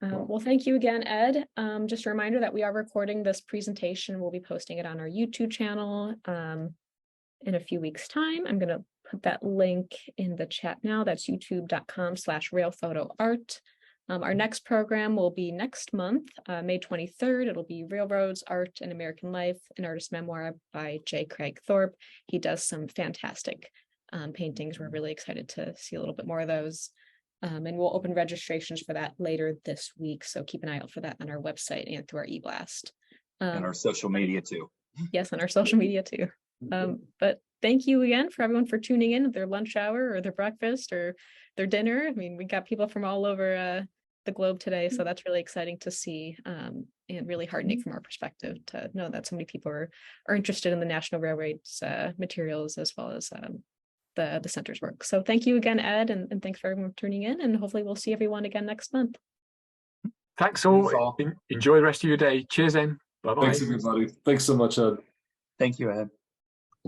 S1: Well, thank you again, Ed. Just a reminder that we are recording this presentation. We'll be posting it on our YouTube channel in a few weeks' time. I'm going to put that link in the chat now. That's youtube.com/railphotoart. Our next program will be next month, May 23rd. It'll be Railroads, Art, and American Life, an artist memoir by J. Craig Thorpe. He does some fantastic paintings. We're really excited to see a little bit more of those. And we'll open registrations for that later this week. So keep an eye out for that on our website and through our e-blast.
S4: And our social media too.
S1: Yes, on our social media too. But thank you again for everyone for tuning in at their lunch hour or their breakfast or their dinner. I mean, we got people from all over the globe today. So that's really exciting to see and really heartening from our perspective to know that so many people are interested in the National Railroad's materials as well as the center's work. So thank you again, Ed, and thanks for everyone for tuning in, and hopefully we'll see everyone again next month.
S2: Thanks all. Enjoy the rest of your day. Cheers, then. Bye-bye.
S3: Thanks, everybody. Thanks so much, Ed.
S4: Thank you, Ed.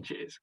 S2: Cheers.